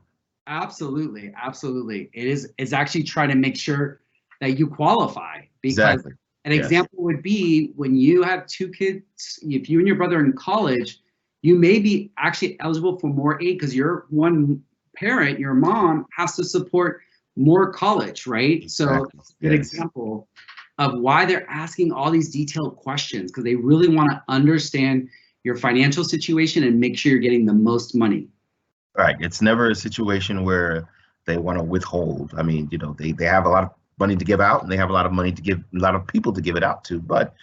Absolutely, absolutely. It's actually trying to make sure that you qualify, because Exactly. an example would be when you have 2 kids, if you and your brother are in college, you may be actually eligible for more aid because your one parent, your mom, has to support more college, right? Exactly. So it's a good example of why they're asking all these detailed questions, because they really want to understand your financial situation and make sure you're getting the most money. Right. It's never a situation where they want to withhold. I mean, you know, they have a lot of money to give out, and they have a lot of money to give, a lot of people to give it out to. But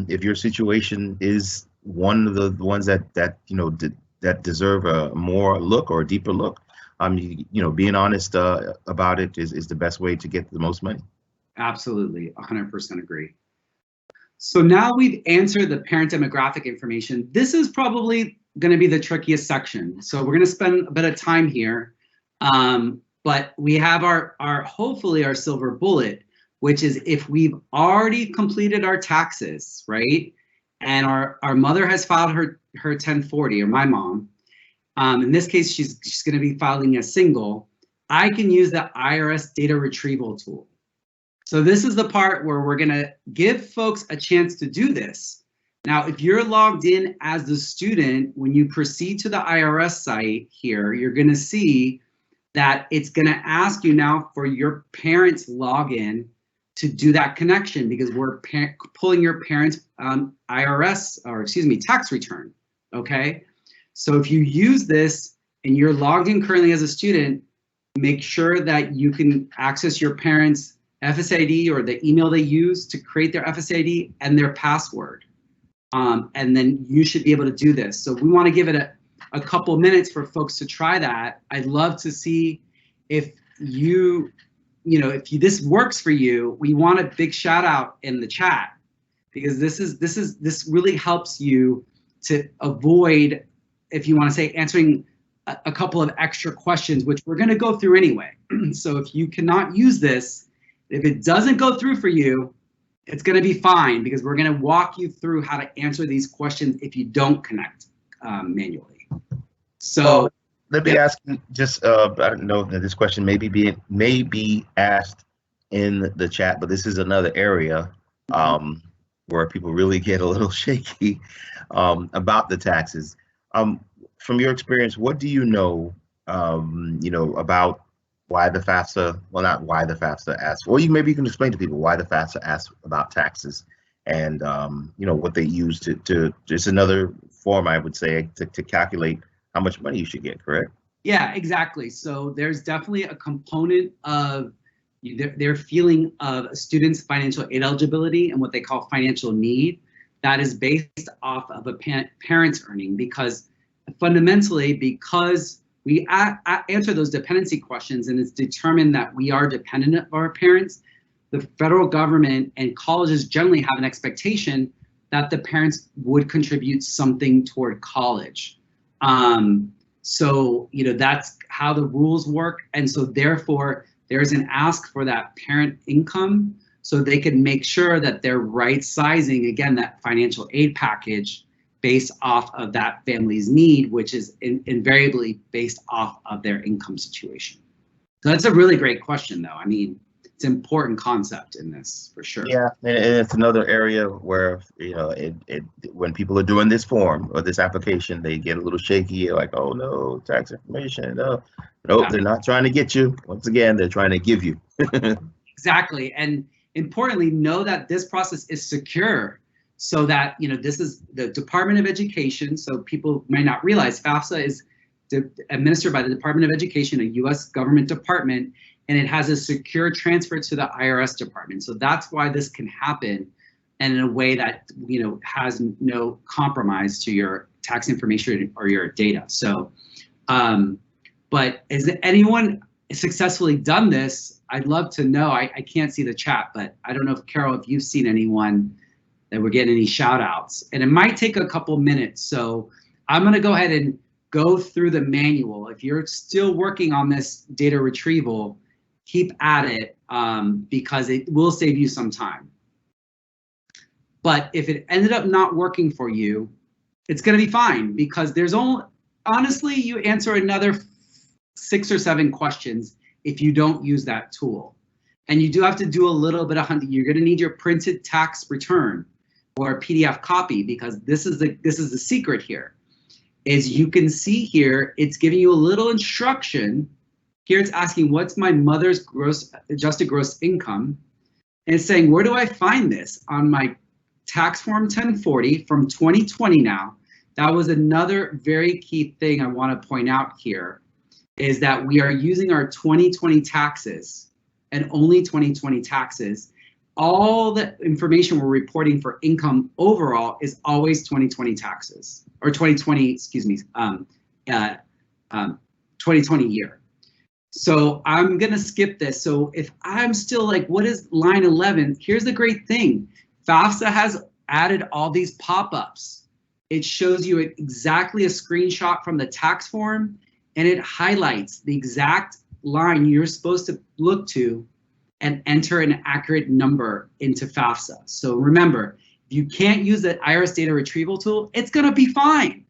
if your situation is one of the ones that deserve a more look or a deeper look, being honest about it is the best way to get the most money. Absolutely, 100% agree. So now we've answered the parent demographic information. This is probably going to be the trickiest section. So we're going to spend a bit of time here, but we have our hopefully our silver bullet, which is if we've already completed our taxes, right? And our mother has filed her 1040, or my mom. In this case, she's going to be filing a single. I can use the IRS data retrieval tool. So this is the part where we're going to give folks a chance to do this. Now, if you're logged in as the student, when you proceed to the IRS site here, you're going to see that it's going to ask you now for your parents' login to do that connection, because we're pulling your parents' tax return, okay? So if you use this and you're logged in currently as a student, make sure that you can access your parents' FSID or the email they use to create their FSID and their password. And then you should be able to do this. So we want to give it a couple minutes for folks to try that. I'd love to see if this works for you. We want a big shout out in the chat, because this really helps you to avoid, if you want to say, answering a couple of extra questions, which we're going to go through anyway. So if you cannot use this, if it doesn't go through for you, it's going to be fine, because we're going to walk you through how to answer these questions if you don't connect manually. So let me ask you, just I don't know that this question may be asked in the chat, but this is another area where people really get a little shaky about the taxes. From your experience, what do you know, about why the FAFSA, well, not why the FAFSA asks, or maybe you can explain to people why the FAFSA asks about taxes, and what they use to just another form, I would say, to calculate how much money you should get, correct? Yeah, exactly. So there's definitely a component of their feeling of a student's financial aid eligibility and what they call financial need that is based off of a parent's earning, because fundamentally, because we answer those dependency questions and it's determined that we are dependent of our parents, the federal government and colleges generally have an expectation that the parents would contribute something toward college. So, you know, that's how the rules work. And so therefore, there's an ask for that parent income so they can make sure that they're right sizing, again, that financial aid package based off of that family's need, which is invariably based off of their income situation. So that's a really great question, though. I mean, it's an important concept in this, for sure. Yeah, and it's another area where, you know, when people are doing this form or this application, they get a little shaky, like, oh no, tax information. No, nope, yeah. They're not trying to get you. Once again, they're trying to give you. Exactly, and importantly, know that this process is secure, so that, you know, this is the Department of Education. So people may not realize FAFSA is administered by the Department of Education, a U.S. government department, and it has a secure transfer to the IRS department. So that's why this can happen, and in a way that, you know, has no compromise to your tax information or your data. So, but has anyone successfully done this? I'd love to know. I can't see the chat, but I don't know if, Carol, if you've seen anyone that we're getting any shout outs, and it might take a couple minutes. So I'm gonna go ahead and go through the manual. If you're still working on this data retrieval, keep at it, because it will save you some time. But if it ended up not working for you, it's gonna be fine, because there's only, honestly, you answer another 6 or 7 questions if you don't use that tool. And you do have to do a little bit of hunting. You're gonna need your printed tax return or a PDF copy, because this is the secret here. Is you can see here, it's giving you a little instruction. Here it's asking, what's my mother's adjusted gross income? And it's saying, where do I find this? On my tax form 1040 from 2020 now. That was another very key thing I want to point out here, is that we are using our 2020 taxes and only 2020 taxes. All the information we're reporting for income overall is always 2020 taxes, or 2020, excuse me, 2020 year. So I'm gonna skip this. So if I'm still like, what is line 11? Here's the great thing. FAFSA has added all these pop-ups. It shows you exactly a screenshot from the tax form, and it highlights the exact line you're supposed to look to and enter an accurate number into FAFSA. So remember, if you can't use the IRS data retrieval tool, it's gonna be fine.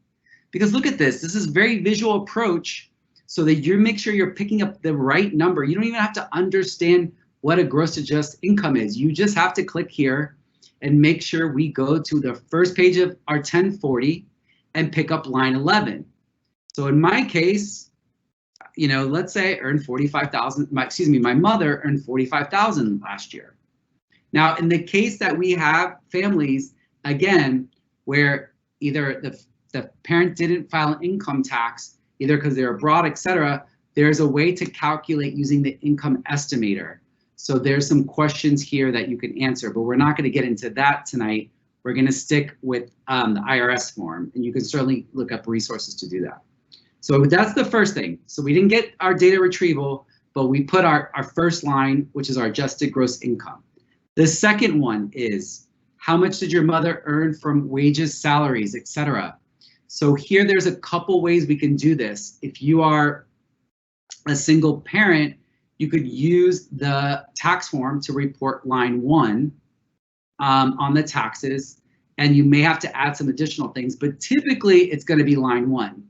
Because look at this, this is a very visual approach, so that you make sure you're picking up the right number. You don't even have to understand what a gross adjusted income is. You just have to click here and make sure we go to the first page of our 1040 and pick up line 11. So in my case, you know, let's say I earned 45,000, my mother earned 45,000 last year. Now, in the case that we have families, again, where either the parent didn't file an income tax, either because they're abroad, etc., there's a way to calculate using the income estimator. So there's some questions here that you can answer, but we're not going to get into that tonight. We're going to stick with the IRS form, and you can certainly look up resources to do that. So that's the first thing. So we didn't get our data retrieval, but we put our first line, which is our adjusted gross income. The second one is, how much did your mother earn from wages, salaries, etc.? So here there's a couple ways we can do this. If you are a single parent, you could use the tax form to report line 1 on the taxes, and you may have to add some additional things, but typically it's going to be line 1.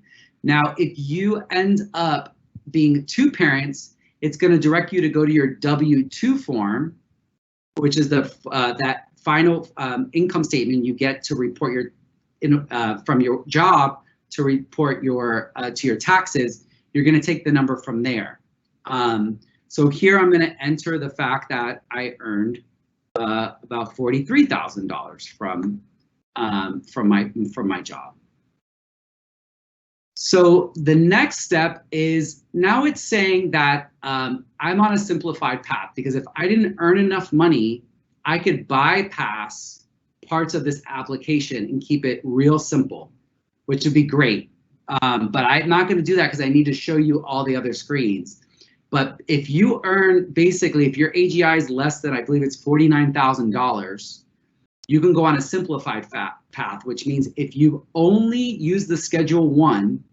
Now, if you end up being 2 parents, it's going to direct you to go to your W-2 form, which is the that final income statement you get to report your from your job to report your to your taxes. You're going to take the number from there. So here I'm going to enter the fact that I earned about $43,000 from my job. So the next step is, now it's saying that I'm on a simplified path, because if I didn't earn enough money, I could bypass parts of this application and keep it real simple, which would be great. But I'm not going to do that because I need to show you all the other screens. But if you earn, basically, if your AGI is less than, I believe it's $49,000, you can go on a simplified path, which means if you only use the Schedule 1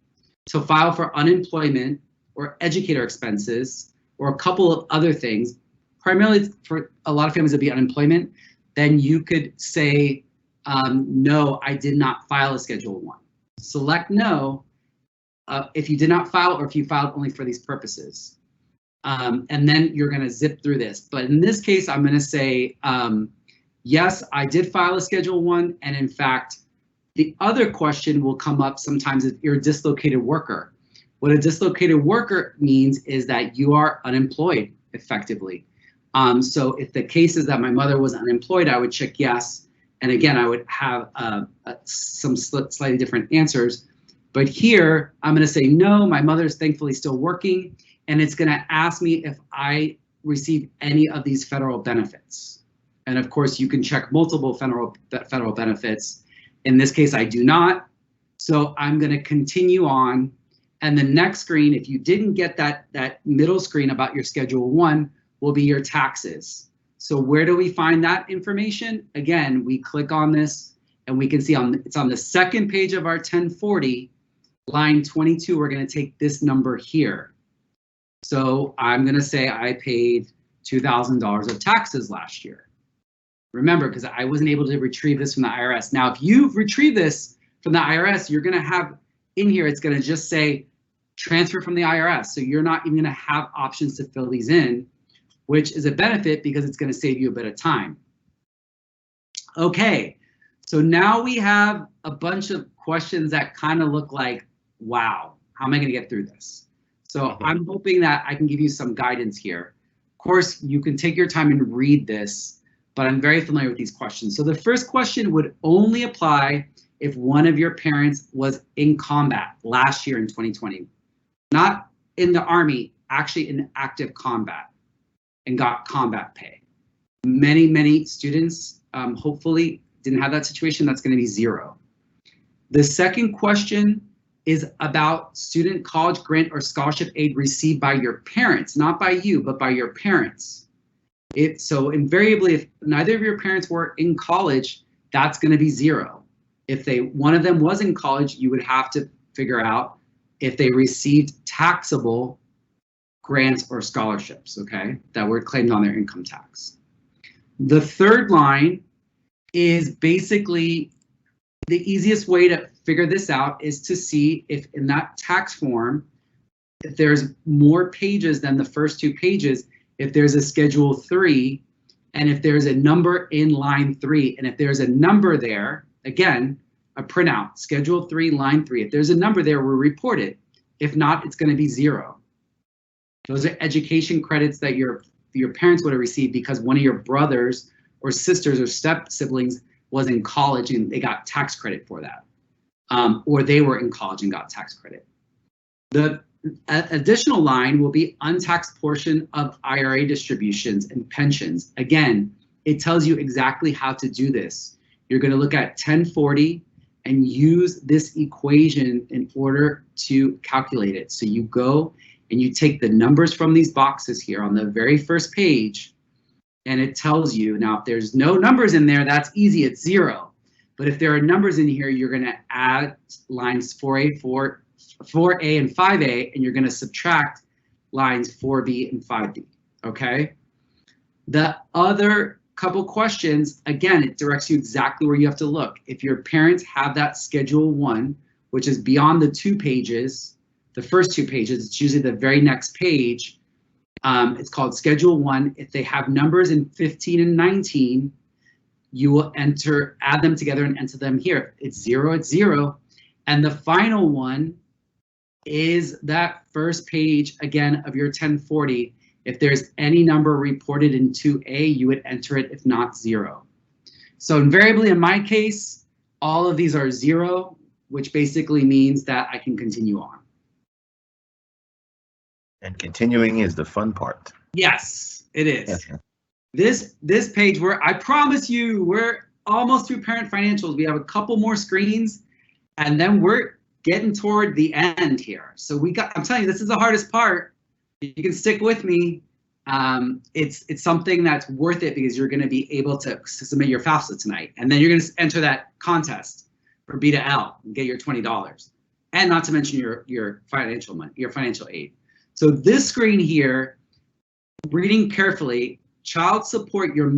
to file for unemployment or educator expenses or a couple of other things, primarily for a lot of families it'd be unemployment, then you could say, no, I did not file a Schedule 1. Select no if you did not file or if you filed only for these purposes. And then you're going to zip through this. But in this case, I'm going to say, yes, I did file a Schedule 1. And in fact, the other question will come up sometimes if you're a dislocated worker. What a dislocated worker means is that you are unemployed effectively. So if the case is that my mother was unemployed, I would check yes. And again, I would have some slightly different answers. But here, I'm going to say no, my mother's thankfully still working. And it's going to ask me if I receive any of these federal benefits. And of course, you can check multiple federal benefits. In this case, I do not. So I'm going to continue on. And the next screen, if you didn't get that middle screen about your Schedule 1, will be your taxes. So where do we find that information? Again, we click on this and we can see it's on the second page of our 1040, line 22, we're going to take this number here. So I'm going to say I paid $2,000 of taxes last year. Remember, because I wasn't able to retrieve this from the IRS. Now, if you've retrieved this from the IRS, you're going to have in here, it's going to just say transfer from the IRS. So you're not even going to have options to fill these in, which is a benefit because it's going to save you a bit of time. Okay, so now we have a bunch of questions that kind of look like, wow, how am I going to get through this? So I'm hoping that I can give you some guidance here. Of course, you can take your time and read this, but I'm very familiar with these questions. So the first question would only apply if one of your parents was in combat last year in 2020, not in the Army, actually in active combat and got combat pay. Many students hopefully didn't have that situation. That's going to be 0. The second question is about student college grant or scholarship aid received by your parents, not by you, but by your parents. So invariably, if neither of your parents were in college, that's going to be 0. If one of them was in college, you would have to figure out if they received taxable grants or scholarships, okay, that were claimed on their income tax. The third line is basically the easiest way to figure this out is to see if in that tax form, if there's more pages than the first 2 pages, if there's a Schedule 3, and if there's a number in line 3, and if there's a number there, again, a printout, Schedule 3, line 3. If there's a number there, we'll report it. If not, it's going to be 0. Those are education credits that your parents would have received because one of your brothers or sisters or step siblings was in college and they got tax credit for that. Or they were in college and got tax credit. The additional line will be untaxed portion of IRA distributions and pensions. Again, it tells you exactly how to do this. You're going to look at 1040 and use this equation in order to calculate it. So you go and you take the numbers from these boxes here on the very first page, and it tells you, now if there's no numbers in there, that's easy, it's 0. But if there are numbers in here, you're going to add lines 4A, 4A and 5A, and you're going to subtract lines 4B and 5B, okay? The other couple questions, again, it directs you exactly where you have to look. If your parents have that Schedule 1, which is beyond the 2 pages, the first 2 pages, it's usually the very next page. It's called Schedule 1. If they have numbers in 15 and 19, you will add them together and enter them here. It's 0, it's 0. And the final one is that first page, again, of your 1040. If there's any number reported in 2A, you would enter it, if not 0. So invariably, in my case, all of these are 0, which basically means that I can continue on. And continuing is the fun part. Yes, it is. This page, I promise you, we're almost through parent financials. We have a couple more screens, and then we're getting toward the end here. So I'm telling you, this is the hardest part. You can stick with me. It's something that's worth it because you're going to be able to submit your FAFSA tonight, and then you're going to enter that contest for B to L and get your $20, and not to mention your financial money, your financial aid. So this screen here, reading carefully, child support your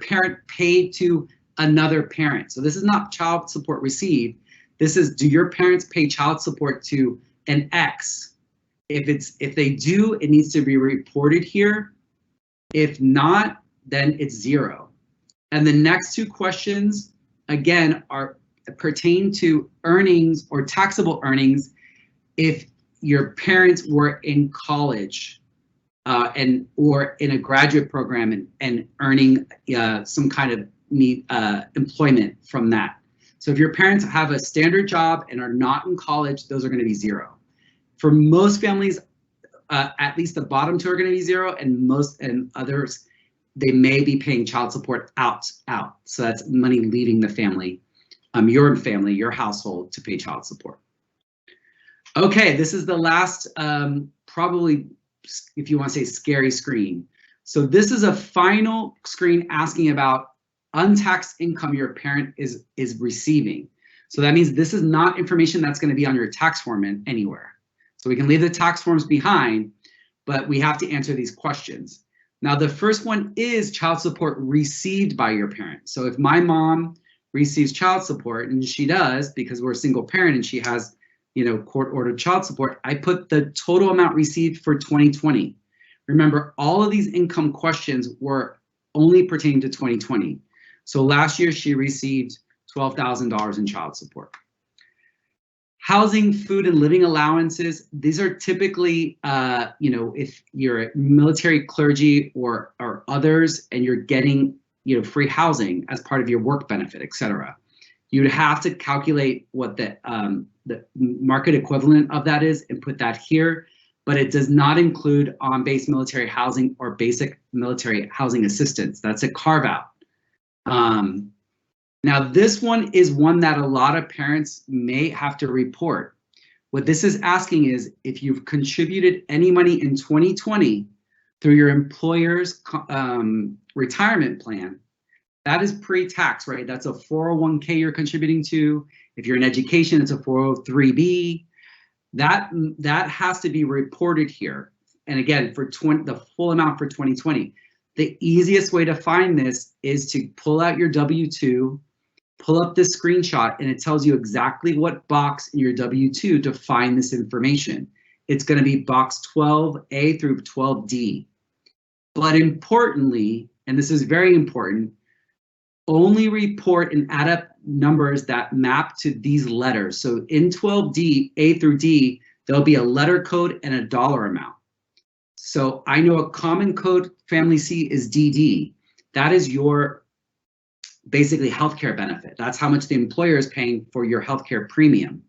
parent paid to another parent. So this is not child support received. This is, do your parents pay child support to an X? If they do, it needs to be reported here. If not, then it's 0. And the next two questions, again, pertain to earnings or taxable earnings if your parents were in college or in a graduate program and earning some kind of employment from that. So if your parents have a standard job and are not in college, those are going to be 0. For most families, at least the bottom two are going to be 0, and others, they may be paying child support out. So that's money leaving the family, your household, to pay child support. Okay, this is the last, probably, if you want to say, scary screen. So this is a final screen asking about untaxed income your parent is receiving. So that means this is not information that's going to be on your tax form anywhere. So we can leave the tax forms behind, but we have to answer these questions. Now, the first one is child support received by your parent. So if my mom receives child support, and she does because we're a single parent and she has, court-ordered child support, I put the total amount received for 2020. Remember, all of these income questions were only pertaining to 2020. So last year she received $12,000 in child support. Housing, food, and living allowances, these are typically, if you're a military clergy or others and you're getting, free housing as part of your work benefit, etc. You'd have to calculate what the market equivalent of that is and put that here, but it does not include on-base military housing or basic military housing assistance. That's a carve-out. Now, this one is one that a lot of parents may have to report. What this is asking is if you've contributed any money in 2020 through your employer's retirement plan, that is pre-tax, right? That's a 401k you're contributing to. If you're in education, it's a 403b. That has to be reported here. And again, for the full amount for 2020. The easiest way to find this is to pull out your W-2, pull up this screenshot, and it tells you exactly what box in your W-2 to find this information. It's going to be box 12A through 12D. But importantly, and this is very important, only report and add up numbers that map to these letters. So in 12D, A through D, there'll be a letter code and a dollar amount. So I know a common code family C is DD. That is your basically healthcare benefit. That's how much the employer is paying for your healthcare premium.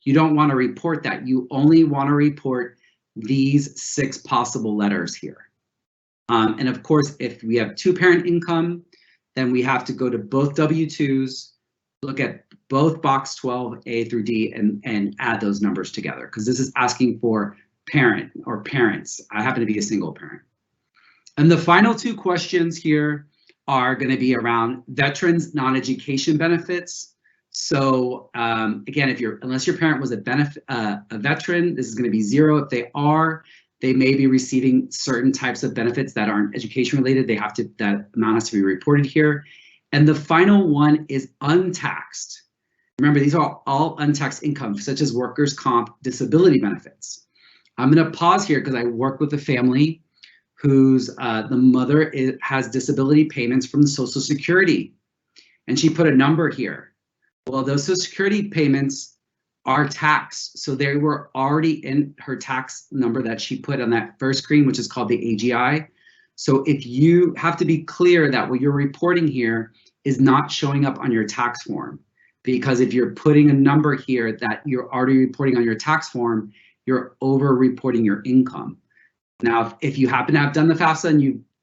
You don't want to report that. You only want to report these 6 possible letters here. And of course, if we have 2-parent income, then we have to go to both W-2s, look at both box 12A through D and add those numbers together, because this is asking for parent or parents. I happen to be a single parent. And the final 2 questions here are going to be around veterans non-education benefits. So again, unless your parent was a veteran, this is going to be 0. If they are, they may be receiving certain types of benefits that aren't education related. That amount has to be reported here. And the final one is untaxed. Remember, these are all untaxed income, such as workers' comp disability benefits. I'm going to pause here because I work with a family whose the mother has disability payments from Social Security, and she put a number here. Well, those Social Security payments are taxed, so they were already in her tax number that she put on that first screen, which is called the AGI. So if you have to be clear that what you're reporting here is not showing up on your tax form, because if you're putting a number here that you're already reporting on your tax form, you're over reporting your income. Now, if you happen to have done the FAFSA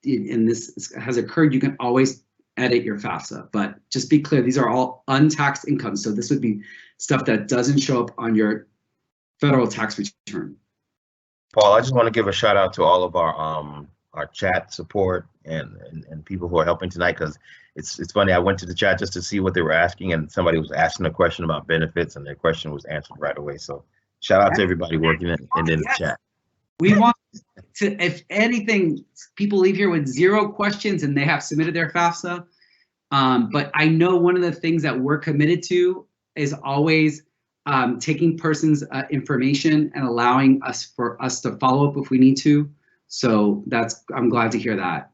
and this has occurred, you can always edit your FAFSA. But just be clear, these are all untaxed income. So this would be stuff that doesn't show up on your federal tax return. Paul, I just want to give a shout out to all of our chat support and people who are helping tonight, because it's funny. I went to the chat just to see what they were asking, and somebody was asking a question about benefits, and their question was answered right away. So shout out to everybody working in the chat. We want to, if anything, people leave here with 0 questions and they have submitted their FAFSA. But I know one of the things that we're committed to is always taking person's information and allowing us to follow up if we need to. So I'm glad to hear that.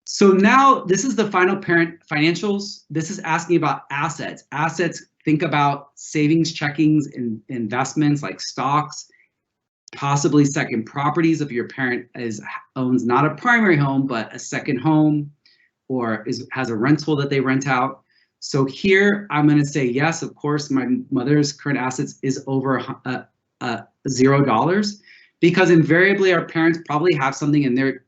So now this is the final parent financials. This is asking about assets. Assets, think about savings, checkings, and investments like stocks, possibly second properties if your parent owns not a primary home, but a second home, or has a rental that they rent out. So here I'm going to say yes, of course, my mother's current assets is over $0, because invariably our parents probably have something in their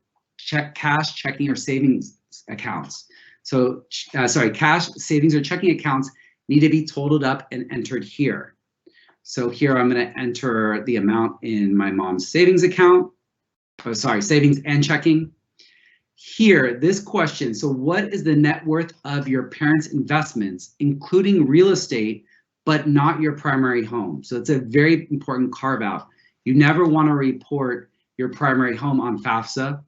cash, checking, or savings accounts. So cash, savings, or checking accounts need to be totaled up and entered here. So here I'm going to enter the amount in my mom's savings account. Oh, sorry, savings and checking. Here, this question, so what is the net worth of your parents' investments, including real estate, but not your primary home? So it's a very important carve out. You never want to report your primary home on FAFSA,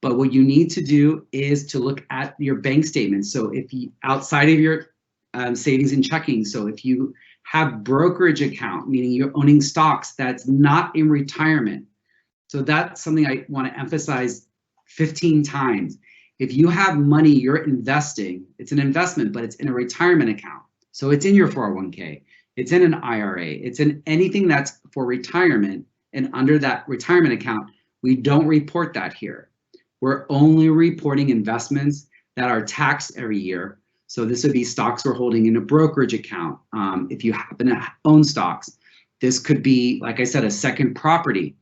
but what you need to do is to look at your bank statements. So if you, outside of your savings and checking, so if you have brokerage account, meaning you're owning stocks that's not in retirement. So that's something I want to emphasize 15 times. If you have money you're investing, it's an investment, but it's in a retirement account. So it's in your 401k, it's in an IRA, it's in anything that's for retirement, and under that retirement account, we don't report that here. We're only reporting investments that are taxed every year. So this would be stocks we're holding in a brokerage account. If you happen to own stocks, this could be, like I said, a second property.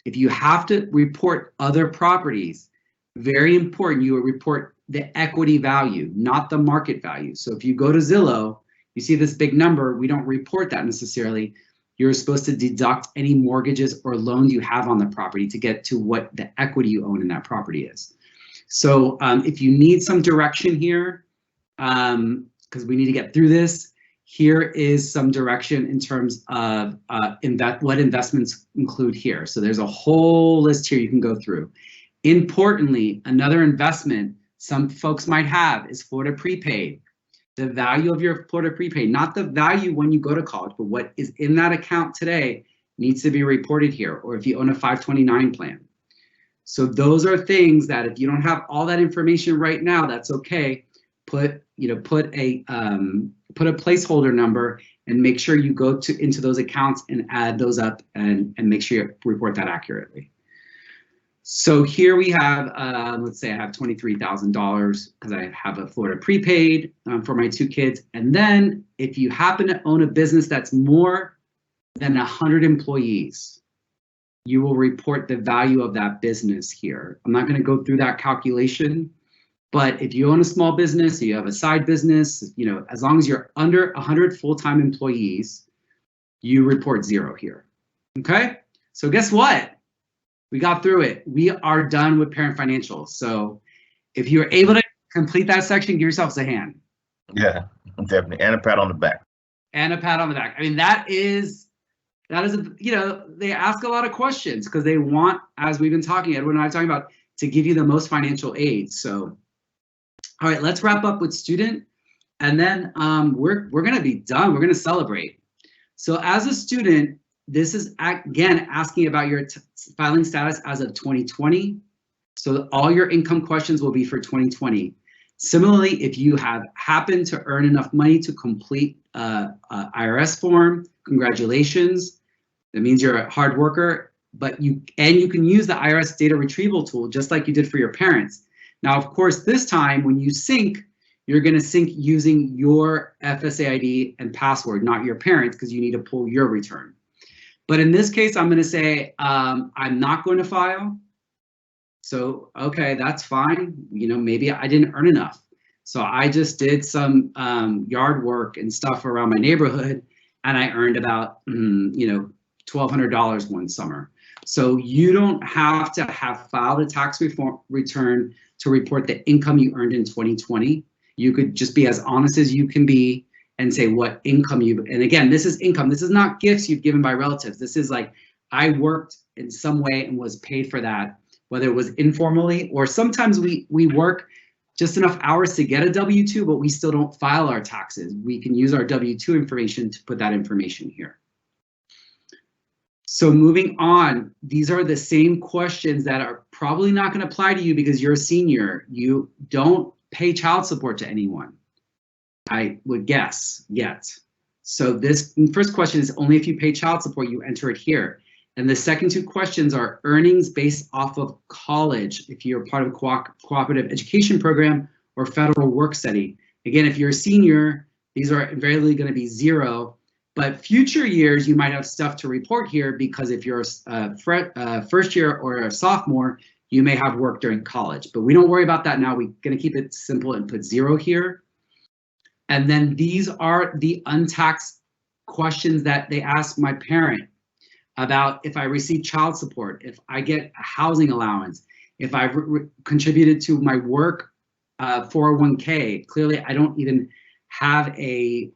If you have to report other properties, very important, you would report the equity value, not the market value. So if you go to Zillow, you see this big number, we don't report that necessarily. You're supposed to deduct any mortgages or loans you have on the property to get to what the equity you own in that property is. So if you need some direction here, because we need to get through this, here is some direction in terms of what investments include here. So there's a whole list here you can go through. Importantly, another investment some folks might have is Florida prepaid. The value of your Florida prepaid, not the value when you go to college, but what is in that account today needs to be reported here, or if you own a 529 plan. So those are things that if you don't have all that information right now, that's okay. Put a placeholder number and make sure you go into those accounts and add those up and make sure you report that accurately. So here we have, let's say I have $23,000 because I have a Florida prepaid for my 2 kids. And then if you happen to own a business that's more than 100 employees, you will report the value of that business here. I'm not going to go through that calculation, but if you own a small business, you have a side business, as long as you're under 100 full-time employees, you report 0 here. Okay, so guess what? We got through it. We are done with parent financials. So if you're able to complete that section, give yourselves a hand. Yeah, definitely. And a pat on the back. And a pat on the back. I mean, that is, they ask a lot of questions because they want, as we've been talking, Edward and I are talking about, to give you the most financial aid. So, all right, let's wrap up with student. And then we're going to be done. We're going to celebrate. So as a student, this is, again, asking about your filing status as of 2020. So all your income questions will be for 2020. Similarly, if you have happened to earn enough money to complete IRS form, congratulations. That means you're a hard worker, but you can use the IRS data retrieval tool just like you did for your parents. Now, of course, this time when you sync, you're going to sync using your FSA ID and password, not your parents, because you need to pull your return. But in this case, I'm going to say I'm not going to file. So, okay, that's fine. Maybe I didn't earn enough. So I just did some yard work and stuff around my neighborhood, and I earned about $1,200 one summer. So you don't have to have filed a tax return to report the income you earned in 2020. You could just be as honest as you can be and say what income and again, this is income. This is not gifts you've given by relatives. This is like, I worked in some way and was paid for that, whether it was informally or sometimes we work just enough hours to get a W-2, but we still don't file our taxes. We can use our W-2 information to put that information here. So moving on, these are the same questions that are probably not going to apply to you because you're a senior. You don't pay child support to anyone, I would guess, yet. So this first question is only if you pay child support, you enter it here. And the second two questions are earnings based off of college, if you're part of a cooperative education program or federal work study. Again, if you're a senior, these are invariably going to be 0. But future years, you might have stuff to report here because if you're a first year or a sophomore, you may have work during college. But we don't worry about that now. We're going to keep it simple and put 0 here. And then these are the untaxed questions that they ask my parent about if I receive child support, if I get a housing allowance, if I've contributed to my work 401k. Clearly, I don't even have a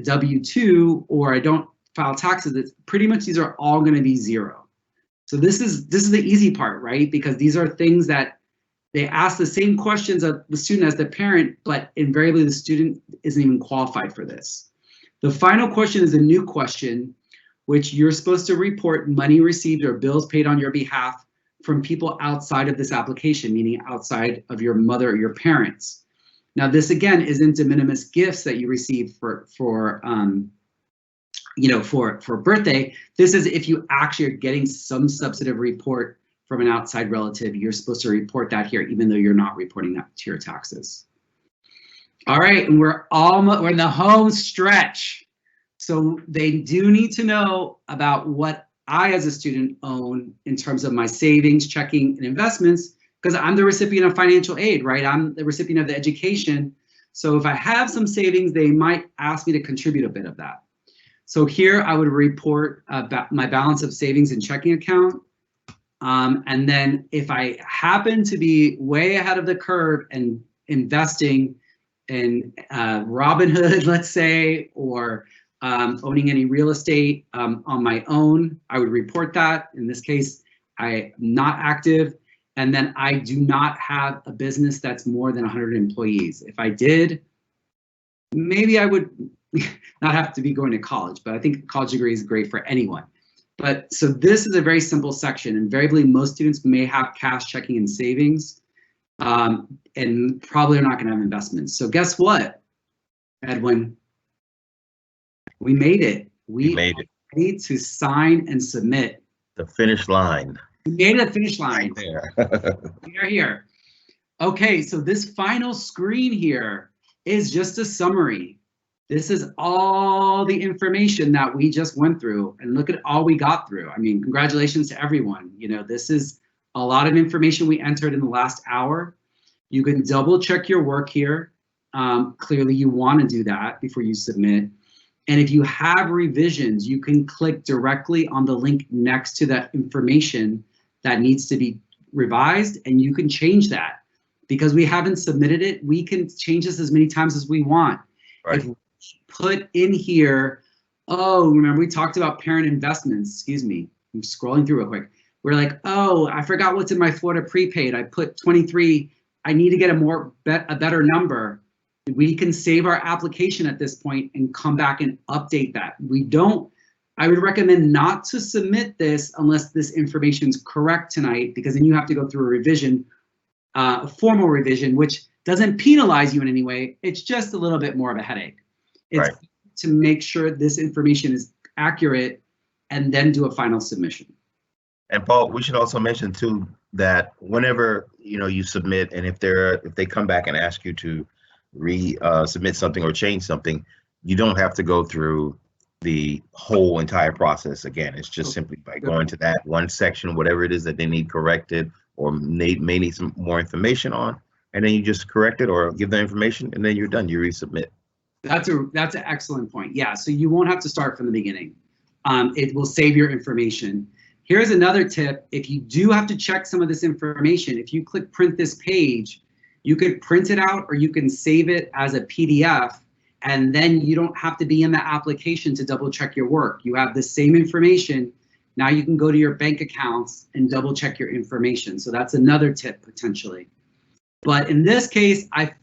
W-2 or I don't file taxes. It's pretty much these are all going to be 0. So this is the easy part, right? Because these are things that they ask the same questions of the student as the parent, but invariably the student isn't even qualified for this. The final question is a new question, which you're supposed to report money received or bills paid on your behalf from people outside of this application, meaning outside of your mother or your parents. Now, this again isn't de minimis gifts that you receive for birthday. This is if you actually are getting some substantive report from an outside relative, you're supposed to report that here, even though you're not reporting that to your taxes. All right, and we're in the home stretch. So they do need to know about what I as a student own in terms of my savings, checking, and investments, because I'm the recipient of financial aid, right? I'm the recipient of the education. So if I have some savings, they might ask me to contribute a bit of that. So here I would report my balance of savings and checking account. And then if I happen to be way ahead of the curve and investing in Robinhood, let's say, or owning any real estate on my own, I would report that. In this case, I'm not active. And then I do not have a business that's more than 100 employees. If I did, maybe I would not have to be going to college, but I think a college degree is great for anyone. But so this is a very simple section. Invariably, most students may have cash, checking, and savings, and probably are not going to have investments. So guess what, Edwin? We made it. We made it. Ready to sign and submit. The finish line. We made it the finish line. There. We are here. Okay, so this final screen here is just a summary. This is all the information that we just went through, and look at all we got through. I mean, congratulations to everyone. You know, this is a lot of information we entered in the last hour. You can double check your work here. Clearly you want to do that before you submit. And if you have revisions, you can click directly on the link next to that information that needs to be revised, and you can change that. Because we haven't submitted it, we can change this as many times as we want. Right. If we put in here, oh, remember we talked about parent investments, excuse me, I'm scrolling through real quick. We're like, oh, I forgot what's in my Florida prepaid. I put 23, I need to get a better number. We can save our application at this point and come back and update that. I would recommend not to submit this unless this information is correct tonight, because then you have to go through a revision, a formal revision, which doesn't penalize you in any way. It's just a little bit more of a headache. It's right. To make sure this information is accurate and then do a final submission. And Paul, we should also mention too that whenever you submit, and if they come back and ask you to submit something or change something, you don't have to go through the whole entire process again. It's just simply by going to that one section, whatever it is that they need corrected or may need some more information on, and then you just correct it or give the information, and then you're done. You resubmit. That's an excellent point. Yeah, so you won't have to start from the beginning. It will save your information. Here's another tip. If you do have to check some of this information, if you click print this page, you could print it out or you can save it as a PDF, and then you don't have to be in the application to double check your work. You have the same information. Now you can go to your bank accounts and double check your information. So that's another tip potentially. But in this case, I'm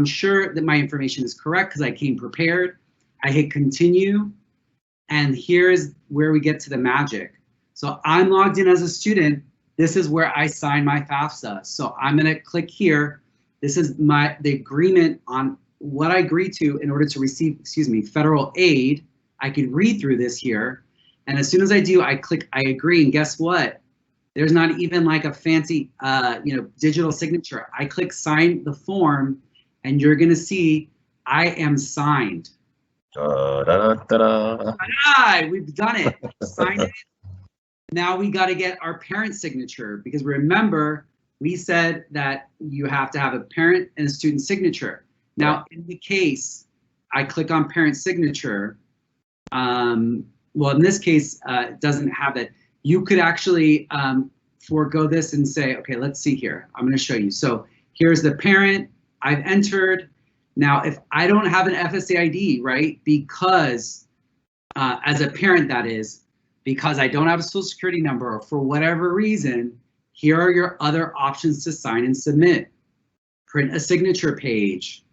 sure that my information is correct because I came prepared. I hit continue, and here's where we get to the magic. So I'm logged in as a student. This is where I sign my FAFSA. So I'm gonna click here. This is the agreement on what I agree to in order to receive, federal aid. I can read through this here. And as soon as I do, I click I agree, and guess what? There's not even like a fancy, digital signature. I click sign the form, and you're gonna see I am signed. Hi, we've done it. Signed it. Now we got to get our parent signature, because remember, we said that you have to have a parent and a student signature. Now, in the case, I click on parent signature. Well, in this case, it doesn't have it. You could actually forego this and say, okay, let's see here. I'm going to show you. So here's the parent I've entered. Now, if I don't have an FSA ID, right, because as a parent, that is, because I don't have a social security number or for whatever reason, here are your other options to sign and submit. Print a signature page.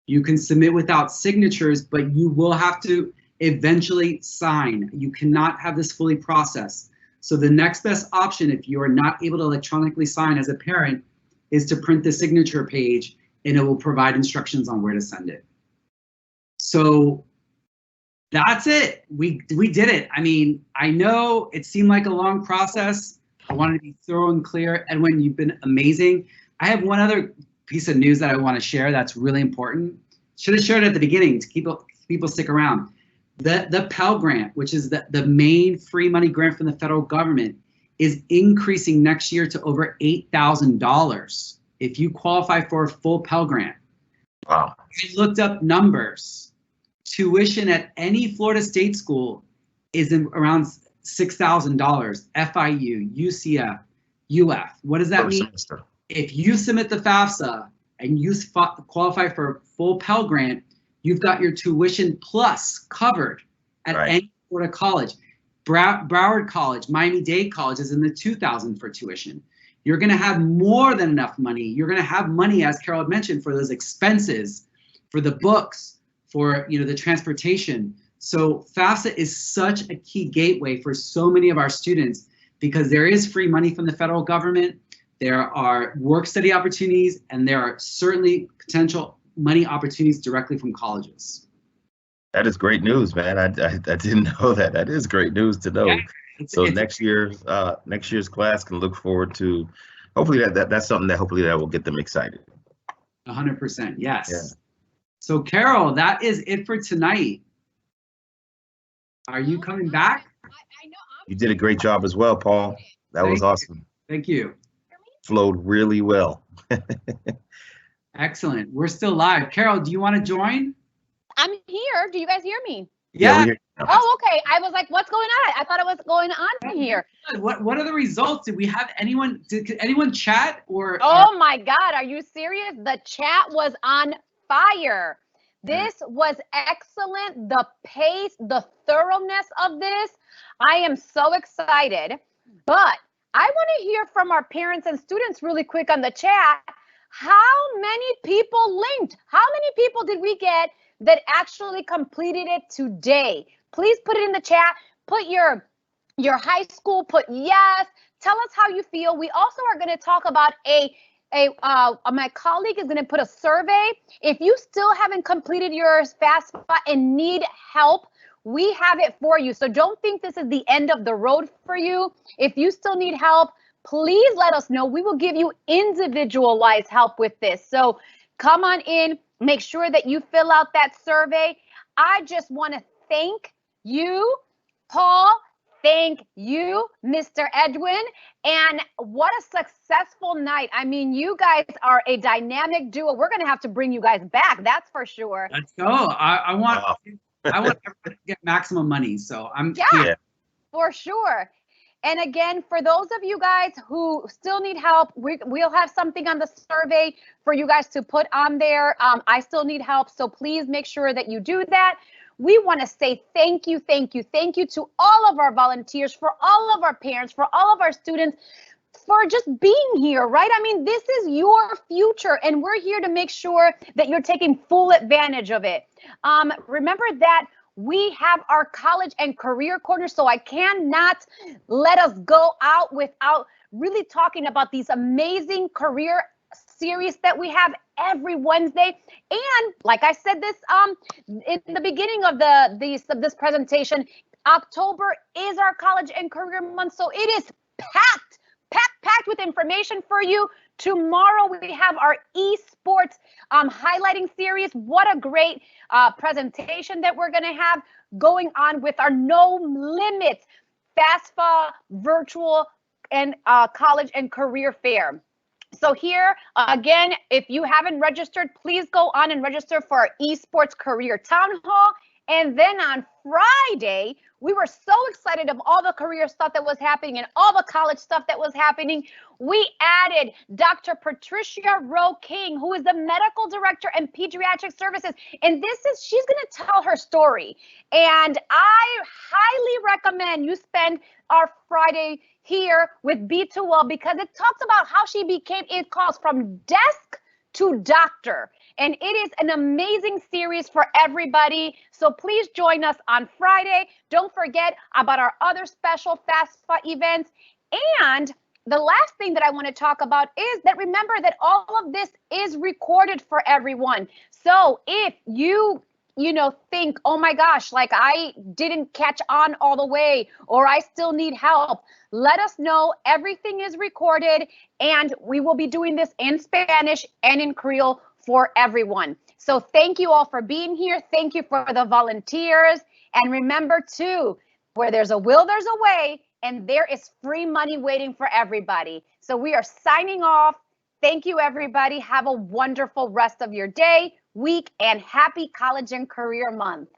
You can submit without signatures, but you will have to eventually sign. You cannot have this fully processed. So the next best option, if you are not able to electronically sign as a parent, is to print the signature page, and it will provide instructions on where to send it. So that's it. We did it. I mean, I know it seemed like a long process. I wanted to be thorough and clear. Edwin, you've been amazing. I have one other piece of news that I want to share that's really important. Should have shared it at the beginning to keep people stick around. The Pell Grant, which is the main free money grant from the federal government, is increasing next year to over $8,000 if you qualify for a full Pell Grant. Wow. I looked up numbers. Tuition at any Florida state school is around $6,000. FIU, UCF, UF. What does that mean? Semester. If you submit the FAFSA and you qualify for a full Pell Grant, you've got your tuition plus covered at any Florida college. Broward College, Miami-Dade College is in the $2,000 for tuition. You're going to have more than enough money. You're going to have money, as Carol had mentioned, for those expenses, for the books, for the transportation. So FAFSA is such a key gateway for so many of our students because there is free money from the federal government. There are work study opportunities, and there are certainly potential money opportunities directly from colleges. That is great news, man. I didn't know that. That is great news to know. Yeah, so next year's class can look forward to. Hopefully that's something that will get them excited. 100%. Yes. Yeah. So Carol, that is it for tonight. Are you coming back? I know. You did a great job as well, Paul. That was awesome. Thank you. Flowed really well. Excellent. We're still live. Carol, do you want to join? I'm here. Do you guys hear me? Yeah. Oh, okay. I was like, what's going on? I thought it was going on here. What are the results? Did we have anyone? Did anyone chat or? Oh my God, are you serious? The chat was on fire. This was excellent. The pace, the thoroughness of this. I am so excited. But I want to hear from our parents and students really quick on the chat. How many people linked? How many people did we get that actually completed it today? Please put it in the chat. Put your high school, put yes. Tell us how you feel. We also are going to talk about my colleague is going to put a survey. If you still haven't completed your FAFSA and need help, we have it for you. So don't think this is the end of the road for you. If you still need help, please let us know. We will give you individualized help with this. So come on in, make sure that you fill out that survey. I just want to thank you, Paul. Thank you, Mr. Edwin. And what a successful night. I mean, you guys are a dynamic duo. We're going to have to bring you guys back. That's for sure. Let's go. I want everyone to get maximum money. So I'm here. For sure. And again, for those of you guys who still need help, we'll have something on the survey for you guys to put on there. I still need help. So please make sure that you do that. We want to say thank you to all of our volunteers, for all of our parents, for all of our students, for just being here, right? I mean, this is your future, and we're here to make sure that you're taking full advantage of it. Remember that we have our college and career corner, so I cannot let us go out without really talking about these amazing career series that we have every Wednesday. And like I said this in the beginning of this presentation, October is our college and career month, so it is packed with information for you. Tomorrow we have our esports highlighting series. What a great presentation that we're going to have going on with our No Limits FAFSA virtual and college and career fair. So here, again, if you haven't registered, please go on and register for our esports career town hall. And then on Friday, we were so excited of all the career stuff that was happening and all the college stuff that was happening. We added Dr. Patricia Rowe King, who is the medical director in pediatric services. And she's going to tell her story. And I highly recommend you spend our Friday here with B2L, because it talks about how she became, it calls from desk to doctor. And it is an amazing series for everybody. So please join us on Friday. Don't forget about our other special FAFSA events. And the last thing that I want to talk about is that remember that all of this is recorded for everyone. So if you think, oh my gosh, like I didn't catch on all the way, or I still need help, let us know. Everything is recorded, and we will be doing this in Spanish and in Creole for everyone. So thank you all for being here. Thank you for the volunteers. And remember too, where there's a will, there's a way, and there is free money waiting for everybody. So we are signing off. Thank you, everybody. Have a wonderful rest of your day, week, and happy College and Career Month.